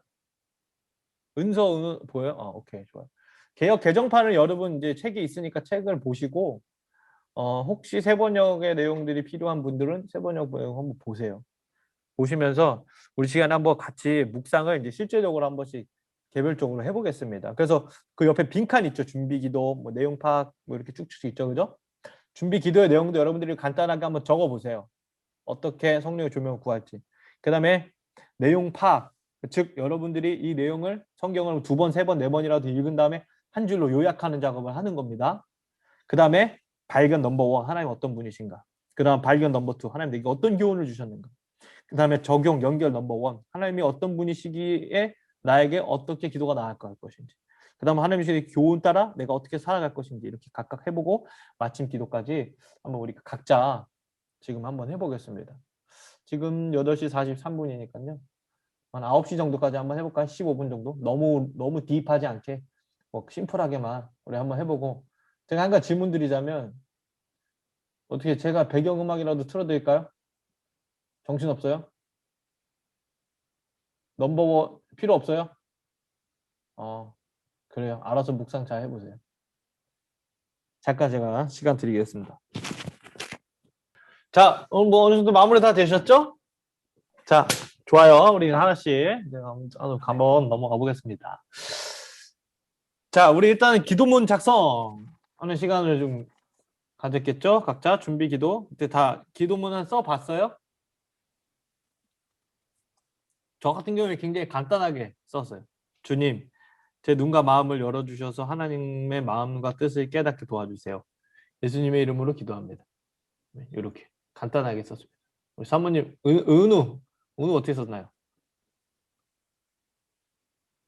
은서 보여요? 오케이, 좋아요. 개역 개정판을 여러분 이제 책이 있으니까 책을 보시고 혹시 세번역의 내용들이 필요한 분들은 세번역 내용 한번 보세요. 보시면서 우리 시간에 한번 같이 묵상을 이제 실제적으로 한 번씩 개별적으로 해보겠습니다. 그래서 그 옆에 빈칸 있죠. 준비 기도, 뭐 내용 파악, 뭐 이렇게 쭉쭉 있죠, 그죠? 준비 기도의 내용도 여러분들이 간단하게 한번 적어 보세요. 어떻게 성령의 조명을 구할지. 그다음에 내용 파악, 즉 여러분들이 이 내용을 성경을 2번, 3번, 4번이라도 읽은 다음에 한 줄로 요약하는 작업을 하는 겁니다. 그다음에 발견 넘버 1, 하나님 어떤 분이신가. 그다음 발견 넘버 2, 하나님 내게 어떤 교훈을 주셨는가. 그다음에 적용, 연결 넘버 1, 하나님이 어떤 분이시기에 나에게 어떻게 기도가 나아갈 것인지. 그다음 하나님의 교훈 따라 내가 어떻게 살아갈 것인지 이렇게 각각 해보고 마침 기도까지 한번 우리 각자 지금 한번 해보겠습니다. 지금 8시 43분이니까요. 한 9시 정도까지 한번 해볼까요? 15분 정도? 너무 딥하지 않게 뭐 심플하게만 우리 한번 해보고 제가 한 가지 질문 드리자면 어떻게 제가 배경음악이라도 틀어드릴까요? 정신없어요? 넘버 1 필요 없어요? 그래요. 알아서 묵상 잘 해보세요. 잠깐 제가 시간 드리겠습니다. 자, 오늘 뭐 어느 정도 마무리 다 되셨죠? 자, 좋아요. 우리 하나씩 제가 한번 넘어가 보겠습니다. 자, 우리 일단 기도문 작성하는 시간을 좀 가졌겠죠? 각자 준비 기도. 그때 다 기도문은 써봤어요? 저 같은 경우에 굉장히 간단하게 썼어요. 주님, 제 눈과 마음을 열어주셔서 하나님의 마음과 뜻을 깨닫게 도와주세요. 예수님의 이름으로 기도합니다. 이렇게 간단하게 썼습니다. 우리 사모님, 은우 어떻게 썼나요?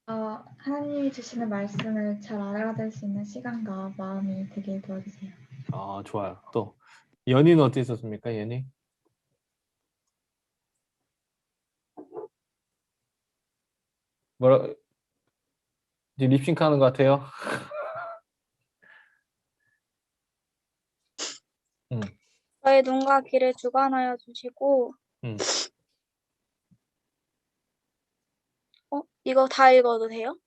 하나님이 주시는 말씀을 잘 알아들 수 있는 시간과 마음이 되게 도와주세요. 좋아요. 또 연희는 어떻게 썼습니까? 연희? 뭐라 이제 립싱크 하는 것 같아요. 저의 눈과 귀를 주관하여 주시고 음. 이거 다 읽어도 돼요?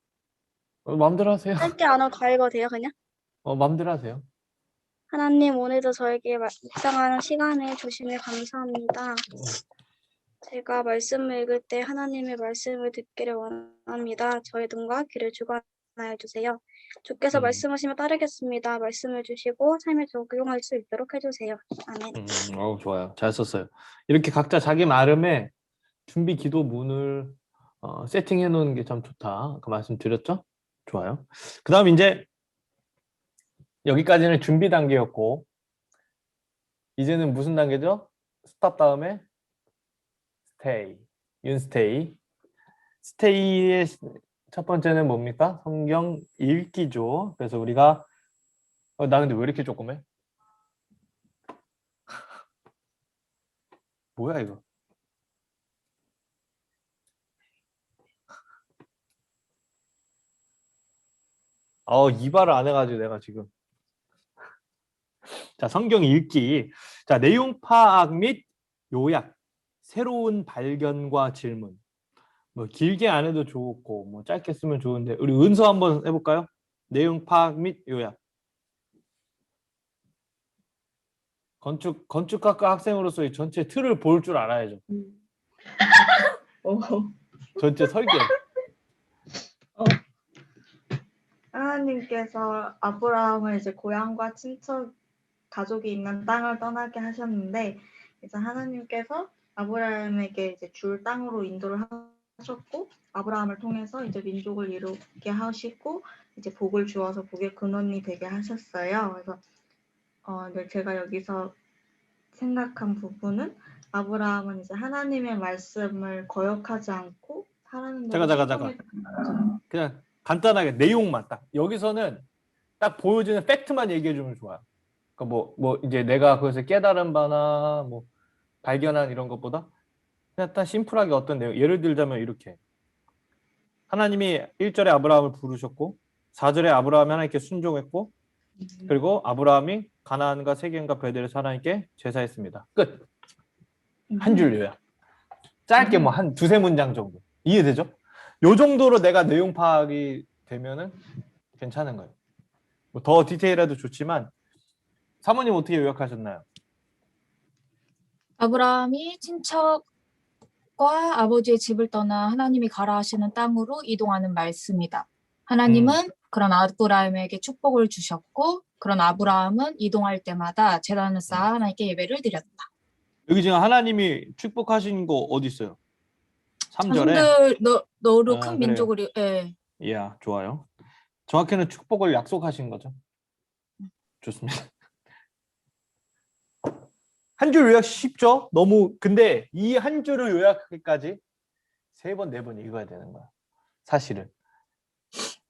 마음대로 하세요. 짧게 안 하고 다 읽어도 돼요 그냥? 마음대로 하세요. 하나님 오늘도 저에게 묵상하는 시간을 주시며 감사합니다. 제가 말씀을 읽을 때 하나님의 말씀을 듣기를 원합니다. 저의 눈과 귀를 주관하여 주세요. 주께서 말씀하시면 따르겠습니다. 말씀을 주시고 삶에 적용할 수 있도록 해주세요. 아멘. 좋아요. 잘 썼어요. 이렇게 각자 자기 나름의 준비 기도문을 세팅해 놓는 게 참 좋다. 그 말씀 드렸죠? 좋아요. 그 다음 이제 여기까지는 준비 단계였고 이제는 무슨 단계죠? 스탑 다음에 스테이, 윤스테이. 스테이의 첫 번째는 뭡니까? 성경 읽기죠. 그래서 우리가 나 근데 왜 이렇게 조그매? 뭐야 이거? 이발을 안 해가지고 내가 지금. 자, 성경 읽기. 자, 내용 파악 및 요약. 새로운 발견과 질문. 뭐 길게 안 해도 좋고 뭐 짧게 쓰면 좋은데 우리 은서 한번 해볼까요? 내용 파악 및 요약. 건축학과 학생으로서 이 전체 틀을 볼 줄 알아야죠. 전체 설계. 하나님께서 아브라함을 이제 고향과 친척 가족이 있는 땅을 떠나게 하셨는데 이제 하나님께서 아브라함에게 이제 줄 땅으로 인도를 하셨고 아브라함을 통해서 이제 민족을 이루게 하시고 이제 복을 주어서 복의 근원이 되게 하셨어요. 그래서 네, 제가 여기서 생각한 부분은 아브라함은 이제 하나님의 말씀을 거역하지 않고 하나님대로 잠깐. 순종했던 그냥 간단하게 내용만 딱 여기서는 딱 보여지는 팩트만 얘기해 주면 좋아요. 그러니까 뭐 이제 내가 그것을 깨달은 바나 뭐 발견한 이런 것보다 그냥 딱 심플하게 어떤 내용 예를 들자면 이렇게 하나님이 1절에 아브라함을 부르셨고 4절에 아브라함이 하나님께 순종했고 그리고 아브라함이 가나안과 세겜과 베델에서 하나님께 제사했습니다. 끝. 한 줄 요약. 짧게 뭐 한 두세 문장 정도. 이해되죠? 요 정도로 내가 내용 파악이 되면은 괜찮은 거예요. 뭐 더 디테일해도 좋지만 사모님 어떻게 요약하셨나요? 아브라함이 친척과 아버지의 집을 떠나 하나님이 가라 하시는 땅으로 이동하는 말씀이다. 하나님은 그런 아브라함에게 축복을 주셨고 그런 아브라함은 이동할 때마다 제단을 쌓아 하나님께 예배를 드렸다. 여기 지금 하나님이 축복하신 거 어디 있어요? 3절에. 자손들 너로 아, 큰 그래요. 민족을 이야, 좋아요. 정확히는 축복을 약속하신 거죠. 좋습니다. 한 줄 요약 쉽죠? 너무 근데 이 한 줄을 요약하기까지 3번, 4번 읽어야 되는 거야. 사실은.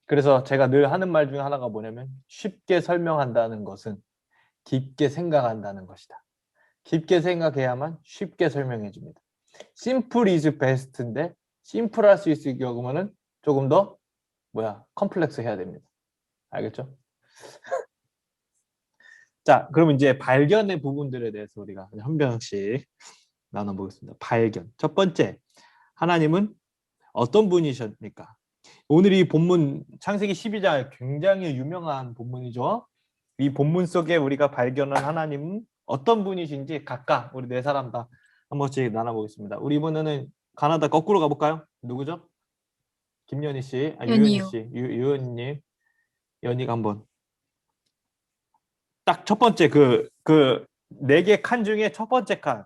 그래서 제가 늘 하는 말 중에 하나가 뭐냐면 쉽게 설명한다는 것은 깊게 생각한다는 것이다. 깊게 생각해야만 쉽게 설명해 줍니다. Simple is best인데 심플할 수 있을 경우는 조금 더 컴플렉스 해야 됩니다. 알겠죠? 자, 그럼 이제 발견의 부분들에 대해서 우리가 한 명씩 나눠보겠습니다. 발견. 첫 번째, 하나님은 어떤 분이십니까? 오늘 이 본문 창세기 12장 굉장히 유명한 본문이죠. 이 본문 속에 우리가 발견한 하나님은 어떤 분이신지 각각 우리 4사람 다 한 번씩 나눠보겠습니다. 우리 이번에는 가나다 거꾸로 가볼까요? 누구죠? 김연희 씨, 유연희 연희요. 씨, 유연님, 연희가 한번. 딱 첫 번째 그 4개 칸 중에 첫 번째 칸.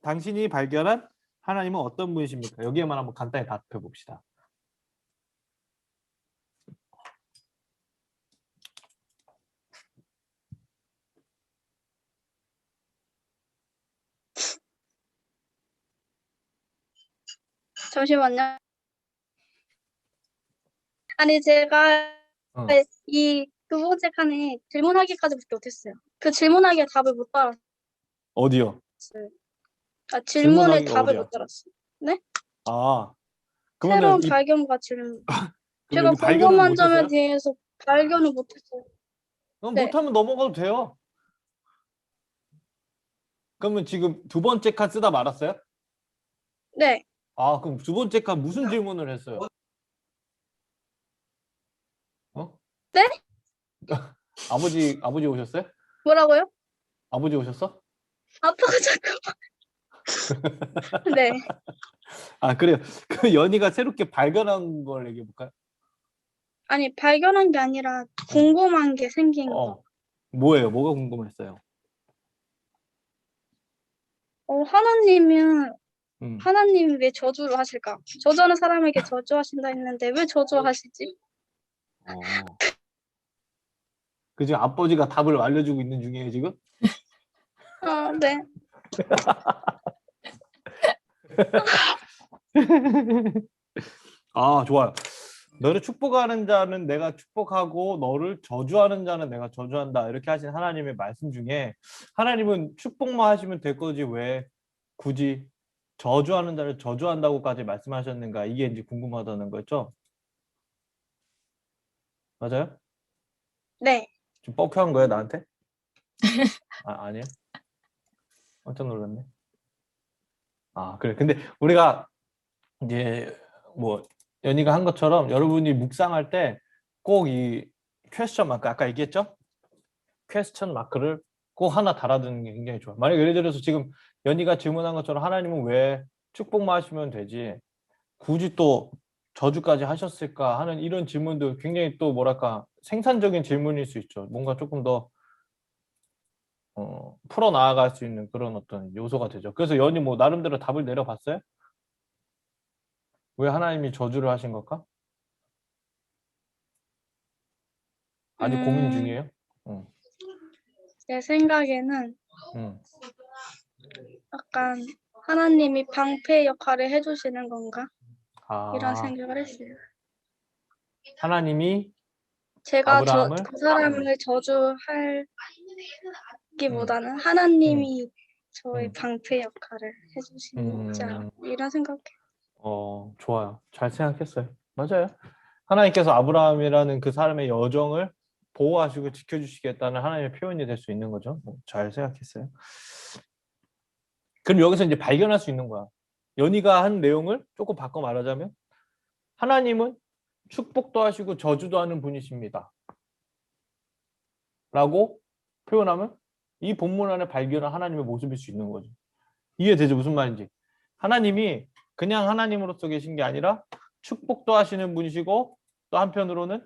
당신이 발견한 하나님은 어떤 분이십니까? 여기에만 한번 간단히 답해 봅시다. 잠시만요. 아니 제가 어. 이 두 번째 칸에 질문하기까지밖에 못했어요. 그 질문하기에 답을 못 달았어요. 어디요? 아, 질문에 질문하기가 답을 어디야? 못 달았어요. 아, 새로운 그러면 발견과 질문. 그럼 제가 여기 발견은 궁금한 점에 못했어요? 대해서 발견을 못했어요. 그럼 네. 못하면 넘어가도 돼요. 그러면 지금 두 번째 칸 쓰다 말았어요? 네. 아, 그럼 두 번째 칸 무슨 질문을 했어요? 어? 네? 아버지 오셨어요? 뭐라고요? 아버지 오셨어? 아빠가 잠깐만. 네. 아, 그래요. 그 연희가 새롭게 발견한 걸 얘기해 볼까요? 아니 발견한 게 아니라 궁금한 게 생긴 거. 뭐예요? 뭐가 궁금했어요? 하나님은 음. 하나님이 왜 저주를 하실까? 저주하는 사람에게 저주하신다 했는데 왜 저주하시지? 그 지금 아버지가 답을 알려주고 있는 중이에요 지금? 네. 아, 좋아요. 너를 축복하는 자는 내가 축복하고 너를 저주하는 자는 내가 저주한다. 이렇게 하신 하나님의 말씀 중에 하나님은 축복만 하시면 될 거지 왜 굳이 저주하는 자를 저주한다고까지 말씀하셨는가? 이게 이제 궁금하다는 거죠. 맞아요? 네. 지금 뻑큐한 거예요 나한테? 아니에요? 깜짝 놀랐네. 아, 그래. 근데 우리가 이제 뭐 연희가 한 것처럼 여러분이 묵상할 때 꼭 이 퀘스천 마크 아까 얘기했죠? 퀘스천 마크를 꼭 하나 달아두는 게 굉장히 좋아요. 만약 예를 들어서 지금 연희가 질문한 것처럼 하나님은 왜 축복만 하시면 되지 굳이 또 저주까지 하셨을까 하는 이런 질문도 굉장히 또 뭐랄까 생산적인 질문일 수 있죠. 뭔가 조금 더 풀어 나아갈 수 있는 그런 어떤 요소가 되죠. 그래서 연이 뭐 나름대로 답을 내려봤어요? 왜 하나님이 저주를 하신 걸까? 아직 고민 음, 중이에요? 응. 제 생각에는 응. 약간 하나님이 방패 역할을 해주시는 건가? 이런 아, 생각을 했어요. 하나님이 제가 아브라함을 그 사람을 음, 저주하기보다는 음, 하나님이 저의 음, 방패 역할을 해주시지 않 음, 이런 생각해. 좋아요. 잘 생각했어요. 맞아요. 하나님께서 아브라함이라는 그 사람의 여정을 보호하시고 지켜주시겠다는 하나님의 표현이 될 수 있는 거죠. 잘 생각했어요. 그럼 여기서 이제 발견할 수 있는 거야. 연희가 한 내용을 조금 바꿔 말하자면 하나님은 축복도 하시고 저주도 하는 분이십니다. 라고 표현하면 이 본문 안에 발견한 하나님의 모습일 수 있는 거죠. 이해되죠? 무슨 말인지. 하나님이 그냥 하나님으로서 계신 게 아니라 축복도 하시는 분이시고 또 한편으로는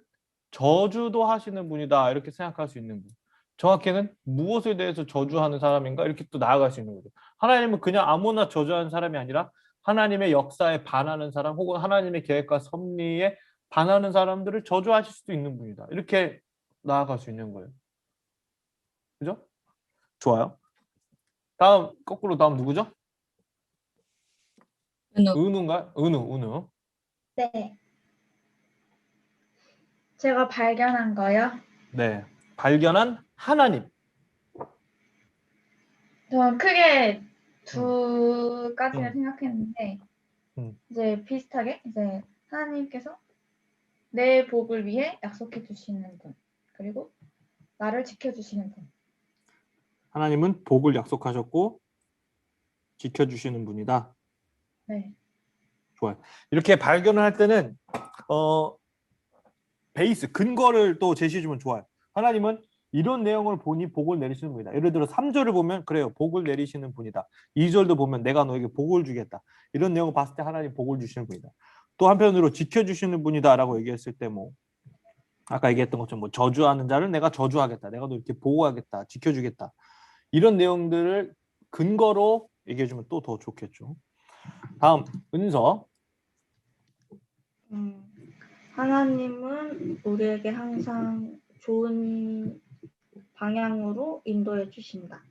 저주도 하시는 분이다. 이렇게 생각할 수 있는 분. 정확히는 무엇에 대해서 저주하는 사람인가? 이렇게 또 나아갈 수 있는 거죠. 하나님은 그냥 아무나 저주하는 사람이 아니라 하나님의 역사에 반하는 사람 혹은 하나님의 계획과 섭리에 반하는 사람들을 저주하실 수도 있는 분이다. 이렇게 나아갈 수 있는 거예요. 그죠? 좋아요. 거꾸로 다음 누구죠? 은우. 은우인가? 은우. 네. 제가 발견한 거요. 네. 발견한 하나님. 저는 크게 음. 두 가지를 음. 생각했는데 음. 이제 비슷하게 이제 하나님께서 내 복을 위해 약속해 주시는 분 그리고 나를 지켜주시는 분. 하나님은 복을 약속하셨고 지켜주시는 분이다. 네. 좋아요. 이렇게 발견을 할 때는 베이스, 근거를 또 제시해 주면 좋아요. 하나님은 이런 내용을 보니 복을 내리시는 분이다. 예를 들어 3절을 보면 그래요. 복을 내리시는 분이다. 2절도 보면 내가 너에게 복을 주겠다. 이런 내용을 봤을 때 하나님 복을 주시는 분이다. 또 한편으로 지켜주시는 분이다라고 얘기했을 때 뭐 아까 얘기했던 것처럼 뭐 저주하는 자를 내가 저주하겠다. 내가 너 이렇게 보호하겠다. 지켜주겠다. 이런 내용들을 근거로 얘기해 주면 또 더 좋겠죠. 다음 은서. 하나님은 우리에게 항상 좋은 방향으로 인도해 주신다.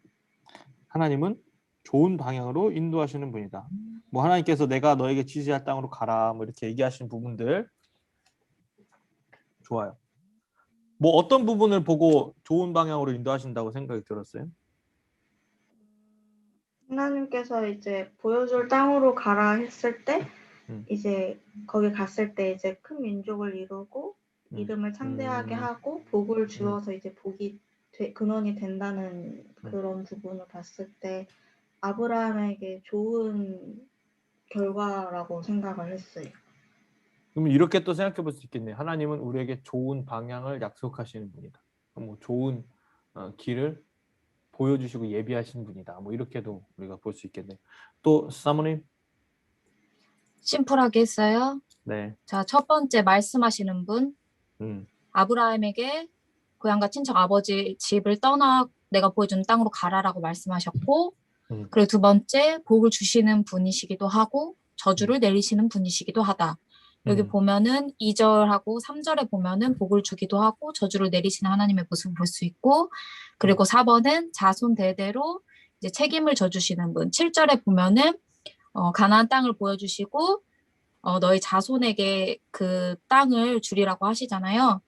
하나님은 좋은 방향으로 인도하시는 분이다. 뭐 하나님께서 내가 너에게 지시할 땅으로 가라 뭐 이렇게 얘기하시는 부분들 좋아요. 뭐 어떤 부분을 보고 좋은 방향으로 인도하신다고 생각이 들었어요? 하나님께서 이제 보여줄 땅으로 가라 했을 때 음. 이제 거기 갔을 때 이제 큰 민족을 이루고 이름을 창대하게 하고 복을 주어서 이제 복이 근원이 된다는 그런 부분을 봤을 때 아브라함에게 좋은 결과라고 생각을 했어요. 그럼 이렇게 또 생각해 볼 수 있겠네요. 하나님은 우리에게 좋은 방향을 약속하시는 분이다. 뭐 좋은 길을 보여주시고 예비하시는 분이다. 뭐 이렇게도 우리가 볼 수 있겠네요. 또 사모님. 심플하게 했어요. 네. 자, 첫 번째 말씀하시는 분, 음. 아브라함에게 고향과 친척 아버지 집을 떠나 내가 보여준 땅으로 가라라고 말씀하셨고, 그리고 두 번째, 복을 주시는 분이시기도 하고, 저주를 내리시는 분이시기도 하다. 여기 보면은 2절하고 3절에 보면은 복을 주기도 하고, 저주를 내리시는 하나님의 모습을 볼 수 있고, 그리고 4번은 자손 대대로 이제 책임을 져주시는 분. 7절에 보면은, 가나안 땅을 보여주시고, 너희 자손에게 그 땅을 주리라고 하시잖아요.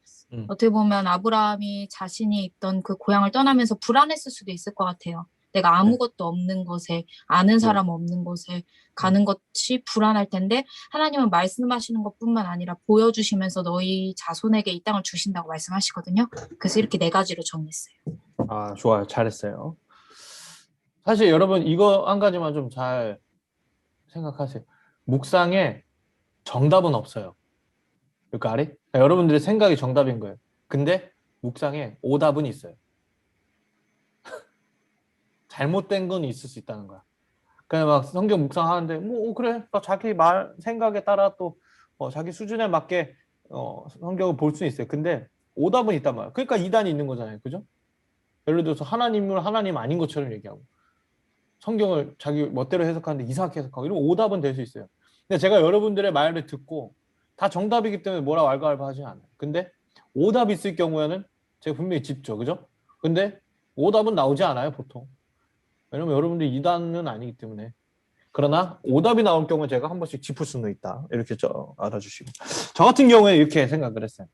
어떻게 보면 아브라함이 자신이 있던 그 고향을 떠나면서 불안했을 수도 있을 것 같아요. 내가 아무것도 없는 곳에, 아는 사람 없는 곳에 가는 것이 불안할 텐데 하나님은 말씀하시는 것뿐만 아니라 보여주시면서 너희 자손에게 이 땅을 주신다고 말씀하시거든요. 그래서 이렇게 네 가지로 정했어요. 아, 좋아요. 잘했어요. 사실 여러분 이거 한 가지만 좀 잘 생각하세요. 묵상에 정답은 없어요. 그러니까 아래? 여러분들의 생각이 정답인 거예요. 근데 묵상에 오답은 있어요. 잘못된 건 있을 수 있다는 거야. 그냥 막 성경 묵상하는데 뭐 그래 또 자기 말 생각에 따라 또 자기 수준에 맞게 성경을 볼 수 있어요. 근데 오답은 있단 말이에요. 그러니까 이단이 있는 거잖아요. 그죠? 예를 들어서 하나님을 하나님 아닌 것처럼 얘기하고 성경을 자기 멋대로 해석하는데 이상하게 해석하고 이런 오답은 될 수 있어요. 근데 제가 여러분들의 말을 듣고 다 정답이기 때문에 뭐라 왈가왈부 하지 않아요. 근데 오답이 있을 경우에는 제가 분명히 짚죠. 그죠? 근데 오답은 나오지 않아요, 보통. 왜냐면 여러분들이 이단은 아니기 때문에. 그러나 오답이 나올 경우에 제가 한 번씩 짚을 수는 있다. 이렇게 알아주시고. 저 같은 경우에 이렇게 생각을 했어요.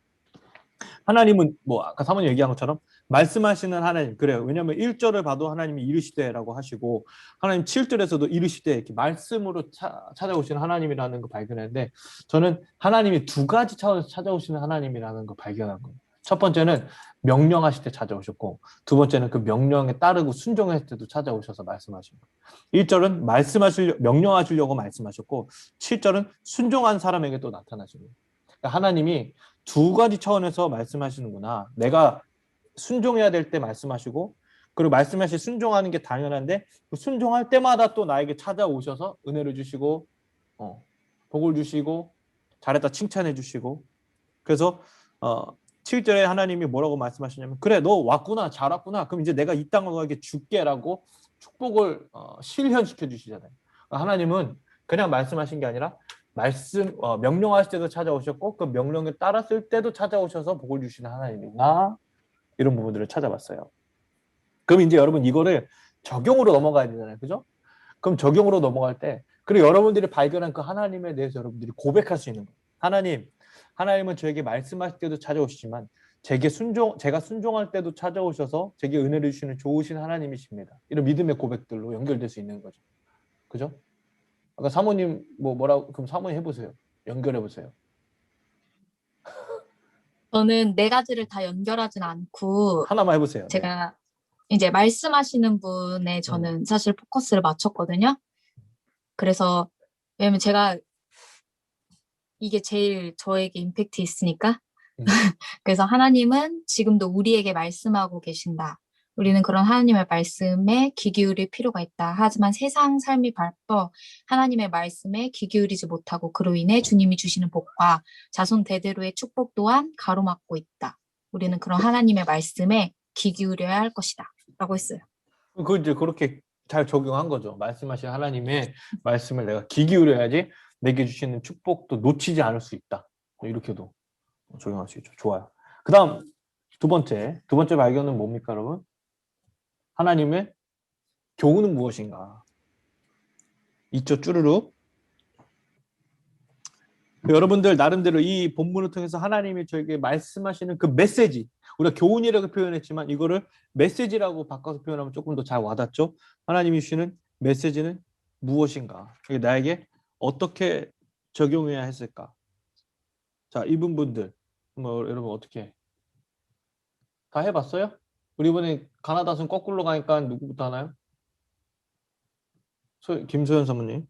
하나님은 뭐 아까 사모님 얘기한 것처럼 말씀하시는 하나님. 그래요. 왜냐하면 1절을 봐도 하나님이 이르시되라고 하시고 하나님 7절에서도 이르시되 이렇게 말씀으로 찾아오시는 하나님이라는 거 발견했는데 저는 하나님이 두 가지 차원에서 찾아오시는 하나님이라는 거 발견한 거예요. 첫 번째는 명령하실 때 찾아오셨고 두 번째는 그 명령에 따르고 순종할 때도 찾아오셔서 말씀하신 거예요. 1절은 명령하시려고 말씀하셨고 7절은 순종한 사람에게 또 나타나신 거예요. 그러니까 하나님이 두 가지 차원에서 말씀하시는구나. 내가 순종해야 될 때 말씀하시고 그리고 말씀하시 순종하는 게 당연한데 순종할 때마다 또 나에게 찾아오셔서 은혜를 주시고 복을 주시고 잘했다 칭찬해 주시고 그래서 7절에 하나님이 뭐라고 말씀하시냐면 그래 너 왔구나 잘 왔구나 그럼 이제 내가 이 땅을 너에게 줄게라고 축복을 실현시켜 주시잖아요. 하나님은 그냥 말씀하신 게 아니라 명령하실 때도 찾아오셨고 그 명령에 따랐을 때도 찾아오셔서 복을 주시는 하나님이구나 이런 부분들을 찾아봤어요. 그럼 이제 여러분 이거를 적용으로 넘어가야 되잖아요. 그죠? 그럼 적용으로 넘어갈 때 그리고 여러분들이 발견한 그 하나님에 대해서 여러분들이 고백할 수 있는 거예요. 하나님은 저에게 말씀하실 때도 찾아오시지만 제가 순종할 때도 찾아오셔서 제게 은혜를 주시는 좋으신 하나님이십니다. 이런 믿음의 고백들로 연결될 수 있는 거죠. 그죠? 아까 사모님 그럼 사모님 해보세요. 연결해보세요. 저는 네 가지를 다 연결하진 않고 하나만 해보세요. 네. 제가 이제 말씀하시는 분에 저는 사실 포커스를 맞췄거든요. 그래서 왜냐면 제가 이게 제일 저에게 임팩트 있으니까. 그래서 하나님은 지금도 우리에게 말씀하고 계신다. 우리는 그런 하나님의 말씀에 귀 기울일 필요가 있다. 하지만 세상 삶이 바빠 하나님의 말씀에 귀 기울이지 못하고 그로 인해 주님이 주시는 복과 자손 대대로의 축복 또한 가로막고 있다. 우리는 그런 하나님의 말씀에 귀 기울여야 할 것이다. 라고 했어요. 그 이제 그렇게 잘 적용한 거죠. 말씀하신 하나님의 말씀을 내가 귀 기울여야지 내게 주시는 축복도 놓치지 않을 수 있다. 이렇게도 적용할 수 있죠. 좋아요. 그 다음 두 번째 발견은 뭡니까 여러분? 하나님의 교훈은 무엇인가? 있죠. 쭈루룩. 여러분들 나름대로 이 본문을 통해서 하나님이 저에게 말씀하시는 그 메시지 우리가 교훈이라고 표현했지만 이거를 메시지라고 바꿔서 표현하면 조금 더 잘 와닿죠. 하나님이 주시는 메시지는 무엇인가? 이게 나에게 어떻게 적용해야 했을까? 자, 이분들 여러분 어떻게 다 해봤어요? 우리 이번에 가나다순 거꾸로 가니까 누구부터 하나요? 김소연 사모님.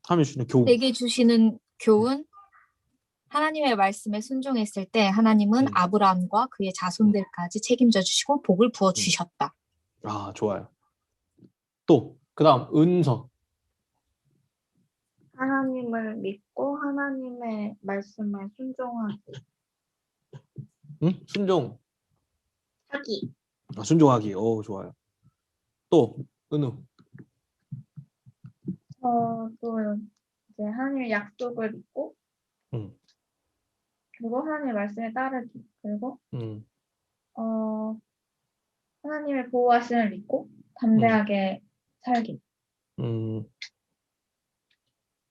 하나님이 주시는 교훈. 내게 주시는 교훈, 하나님의 말씀에 순종했을 때 하나님은 아브라함과 그의 자손들까지 책임져 주시고 복을 부어 주셨다. 아, 좋아요. 또 그다음 은서. 하나님을 믿고 하나님의 말씀에 순종하기. 순종. 하기. 순종하기. 오, 좋아요. 또 은우. 또 이제 하나님의 약속을 믿고 그리고 하나님의 말씀에 따르기. 그리고 하나님의 보호하심을 믿고 담대하게 살기.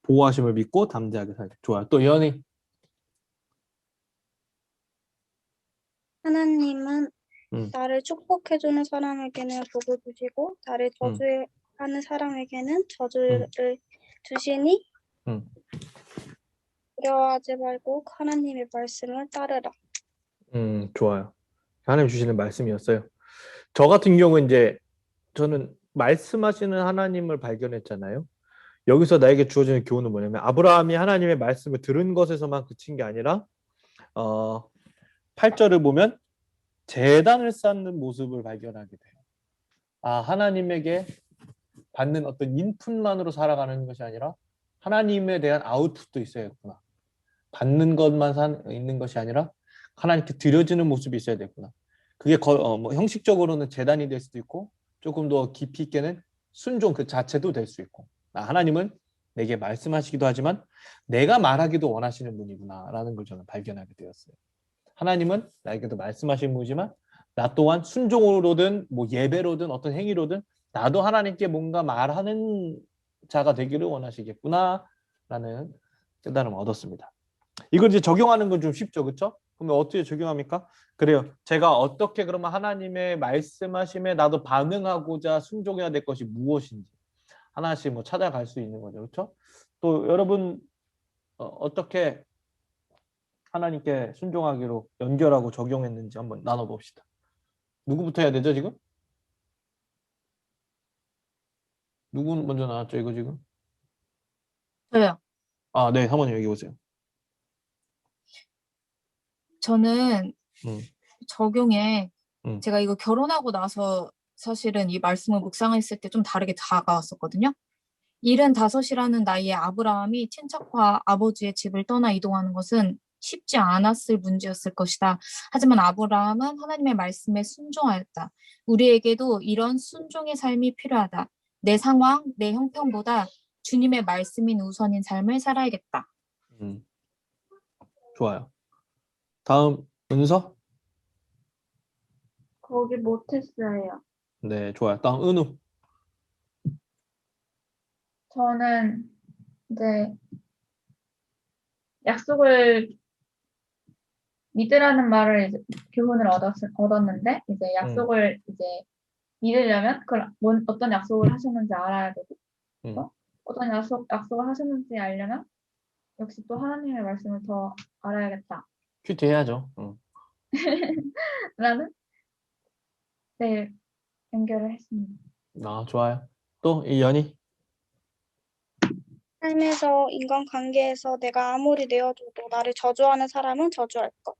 보호하심을 믿고 담대하게 살기. 좋아요. 또 연희. 하나님은 나를 축복해주는 사람에게는 복을 주시고 나를 저주하는 사람에게는 저주를 주시니 두려워하지 말고 하나님의 말씀을 따르라. 좋아요. 하나님 주시는 말씀이었어요. 저 같은 경우는 이제 저는 말씀하시는 하나님을 발견했잖아요. 여기서 나에게 주어지는 교훈은 뭐냐면 아브라함이 하나님의 말씀을 들은 것에서만 그친 게 아니라 8절을 보면 제단을 쌓는 모습을 발견하게 돼요. 아, 하나님에게 받는 어떤 인풋만으로 살아가는 것이 아니라 하나님에 대한 아웃풋도 있어야겠구나. 받는 것만 있는 것이 아니라 하나님께 드려지는 모습이 있어야 되구나. 그게 뭐 형식적으로는 제단이 될 수도 있고 조금 더 깊이 있게는 순종 그 자체도 될 수 있고 하나님은 내게 말씀하시기도 하지만 내가 말하기도 원하시는 분이구나라는 걸 저는 발견하게 되었어요. 하나님은 나에게도 말씀하시는 분이지만 나 또한 순종으로든 뭐 예배로든 어떤 행위로든 나도 하나님께 뭔가 말하는 자가 되기를 원하시겠구나라는 깨달음을 얻었습니다. 이걸 이제 적용하는 건 좀 쉽죠, 그렇죠? 그러면 어떻게 적용합니까? 그래요. 제가 어떻게 그러면 하나님의 말씀하심에 나도 반응하고자 순종해야 될 것이 무엇인지 하나씩 뭐 찾아갈 수 있는 거죠, 그렇죠? 또 여러분 어떻게 하나님께 순종하기로 연결하고 적용했는지 한번 나눠봅시다. 누구부터 해야 되죠, 지금? 누구 먼저 나왔죠, 이거 지금? 저요. 아, 네, 사모님 여기 오세요. 저는 음. 적용에 음. 제가 이거 결혼하고 나서 사실은 이 말씀을 묵상했을 때 좀 다르게 다가왔었거든요. 75이라는 나이에 아브라함이 친척과 아버지의 집을 떠나 이동하는 것은 쉽지 않았을 문제였을 것이다. 하지만 아브라함은 하나님의 말씀에 순종하였다. 우리에게도 이런 순종의 삶이 필요하다. 내 상황, 내 형편보다 주님의 말씀인 우선인 삶을 살아야겠다. 좋아요. 다음 은서? 거기 못했어요. 네, 좋아요. 다음 은우. 저는 이제 약속을 믿으라는 말을 이제 교훈을 얻었는데 이제 약속을 이제 믿으려면 그걸 어떤 약속을 하셨는지 알아야 되고 또 어떤 약속을 하셨는지 알려면 역시 또 하나님의 말씀을 더 알아야겠다. 큐티 해야죠. 라는 네 연결을 했습니다. 아, 좋아요. 또 이 연희. 삶에서 인간관계에서 내가 아무리 내어줘도 나를 저주하는 사람은 저주할 것.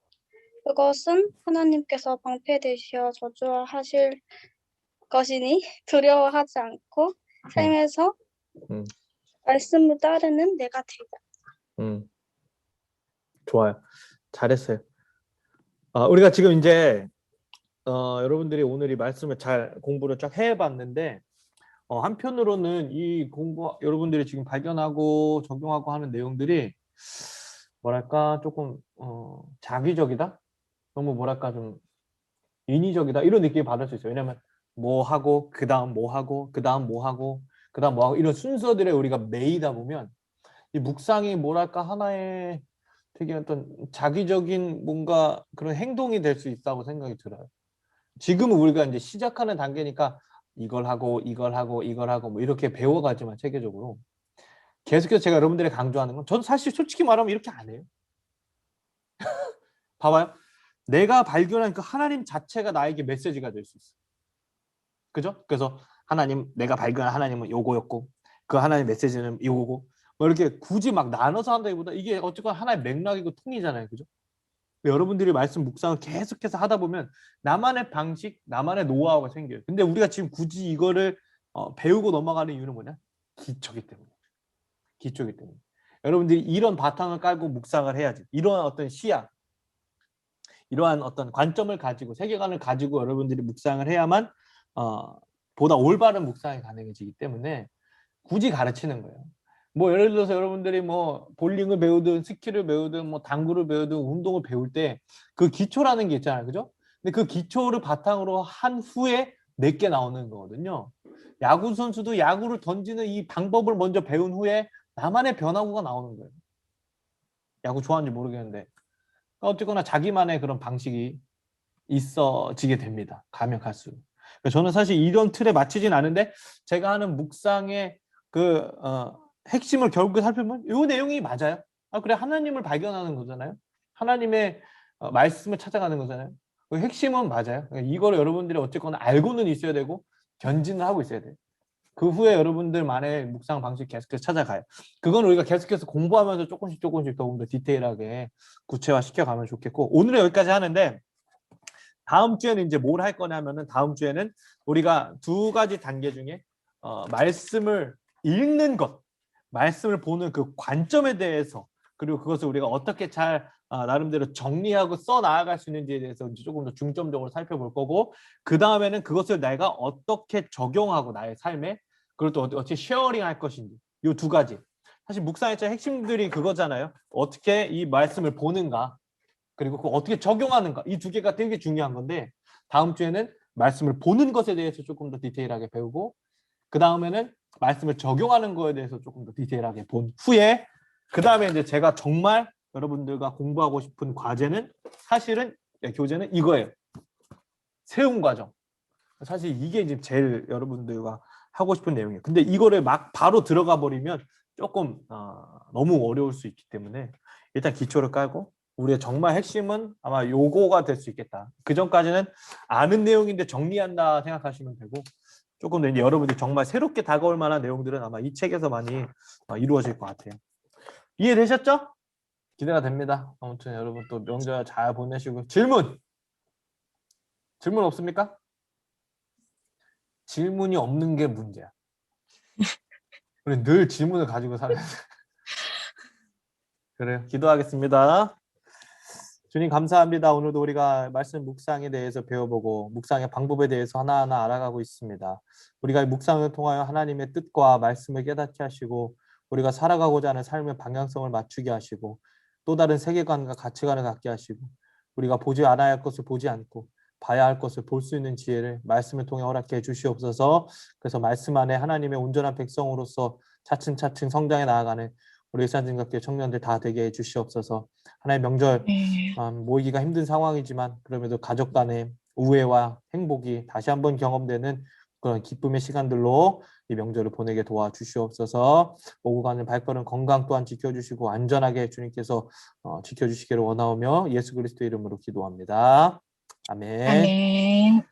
그것은 하나님께서 방패되시어 저주하실 것이니 두려워하지 않고 삶에서 말씀을 따르는 내가 되자. 좋아요. 잘했어요. 우리가 지금 이제 여러분들이 오늘 이 말씀을 잘 공부를 쫙 해봤는데 한편으로는 이 공부 여러분들이 지금 발견하고 적용하고 하는 내용들이 뭐랄까 조금 자기적이다? 너무 뭐랄까 좀 인위적이다 이런 느낌을 받을 수 있어요. 왜냐하면 뭐 하고 그 다음 뭐 하고 그 다음 뭐 하고 그 다음 뭐 하고 이런 순서들에 우리가 매이다 보면 이 묵상이 뭐랄까 하나의 되게 어떤 자기적인 뭔가 그런 행동이 될 수 있다고 생각이 들어요. 지금은 우리가 이제 시작하는 단계니까 이걸 하고 이걸 하고 이걸 하고 뭐 이렇게 배워가지만 체계적으로 계속해서 제가 여러분들이 강조하는 건 저는 사실 솔직히 말하면 이렇게 안 해요. 봐봐요. 내가 발견한 그 하나님 자체가 나에게 메시지가 될 수 있어. 그죠? 그래서 하나님, 내가 발견한 하나님은 요거였고 그 하나님 메시지는 요거고 뭐 이렇게 굳이 막 나눠서 한다기보다 이게 어쨌거나 하나의 맥락이고 통이잖아요. 그죠? 여러분들이 말씀 묵상을 계속해서 하다 보면 나만의 방식, 나만의 노하우가 생겨요. 근데 우리가 지금 굳이 이거를 배우고 넘어가는 이유는 뭐냐? 기초기 때문에. 기초기 때문에. 여러분들이 이런 바탕을 깔고 묵상을 해야지. 이러한 어떤 시야, 이러한 어떤 관점을 가지고 세계관을 가지고 여러분들이 묵상을 해야만 보다 올바른 묵상이 가능해지기 때문에 굳이 가르치는 거예요. 뭐 예를 들어서 여러분들이 뭐 볼링을 배우든 스키를 배우든 뭐 당구를 배우든 운동을 배울 때 그 기초라는 게 있잖아요. 그죠? 근데 그 기초를 바탕으로 한 후에 내게 나오는 거거든요. 야구 선수도 야구를 던지는 이 방법을 먼저 배운 후에 나만의 변화구가 나오는 거예요. 야구 좋아하는지 모르겠는데 어쨌거나 자기만의 그런 방식이 있어지게 됩니다. 가면 갈수록. 저는 사실 이런 틀에 맞추진 않은데 제가 하는 묵상의 그 핵심을 결국에 살펴보면 이 내용이 맞아요. 그래 하나님을 발견하는 거잖아요. 하나님의 말씀을 찾아가는 거잖아요. 그 핵심은 맞아요. 이거를 여러분들이 어쨌거나 알고는 있어야 되고 견진을 하고 있어야 돼요. 그 후에 여러분들만의 묵상 방식 계속해서 찾아가요. 그건 우리가 계속해서 공부하면서 조금씩 조금 더 디테일하게 구체화 시켜가면 좋겠고 오늘은 여기까지 하는데 다음 주에는 이제 뭘 할 거냐면은 다음 주에는 우리가 두 가지 단계 중에 말씀을 읽는 것, 말씀을 보는 그 관점에 대해서 그리고 그것을 우리가 어떻게 잘 나름대로 정리하고 써 나아갈 수 있는지에 대해서 이제 조금 더 중점적으로 살펴볼 거고, 그 다음에는 그것을 내가 어떻게 적용하고 나의 삶에 그걸 또 어떻게 쉐어링할 것인지, 이 두 가지. 사실 묵상의 핵심들이 그거잖아요. 어떻게 이 말씀을 보는가, 그리고 그거 어떻게 적용하는가, 이 두 개가 되게 중요한 건데, 다음 주에는 말씀을 보는 것에 대해서 조금 더 디테일하게 배우고, 그 다음에는 말씀을 적용하는 거에 대해서 조금 더 디테일하게 본 후에, 그 다음에 이제 제가 정말 여러분들과 공부하고 싶은 과제는 사실은 교재는 이거예요. 세움 과정. 사실 이게 이제 제일 여러분들과 하고 싶은 내용이에요. 근데 이거를 막 바로 들어가 버리면 조금 너무 어려울 수 있기 때문에 일단 기초를 깔고, 우리의 정말 핵심은 아마 요거가 될 수 있겠다. 그 전까지는 아는 내용인데 정리한다 생각하시면 되고, 조금 더 이제 여러분들이 정말 새롭게 다가올 만한 내용들은 아마 이 책에서 많이 이루어질 것 같아요. 이해되셨죠? 기대가 됩니다. 아무튼 여러분 또 명절 잘 보내시고, 질문 없습니까? 질문이 없는 게 문제야. 우리 늘 질문을 가지고 살아야 돼. 그래요. 기도하겠습니다. 주님 감사합니다. 오늘도 우리가 말씀 묵상에 대해서 배워보고 묵상의 방법에 대해서 하나하나 알아가고 있습니다. 우리가 묵상을 통하여 하나님의 뜻과 말씀을 깨닫게 하시고, 우리가 살아가고자 하는 삶의 방향성을 맞추게 하시고, 또 다른 세계관과 가치관을 갖게 하시고, 우리가 보지 않아야 할 것을 보지 않고 봐야 할 것을 볼 수 있는 지혜를 말씀을 통해 허락해 주시옵소서. 그래서 말씀 안에 하나님의 온전한 백성으로서 차츰차츰 성장해 나아가는 우리 일산중학교 청년들 다 되게 해 주시옵소서. 하나의 명절 모이기가 힘든 상황이지만 그럼에도 가족 간의 우애와 행복이 다시 한번 경험되는 그런 기쁨의 시간들로 이 명절을 보내게 도와주시옵소서. 오고 가는 발걸음 건강 또한 지켜주시고 안전하게 주님께서 지켜주시기를 원하오며 예수 그리스도 이름으로 기도합니다. 아멘. 아멘.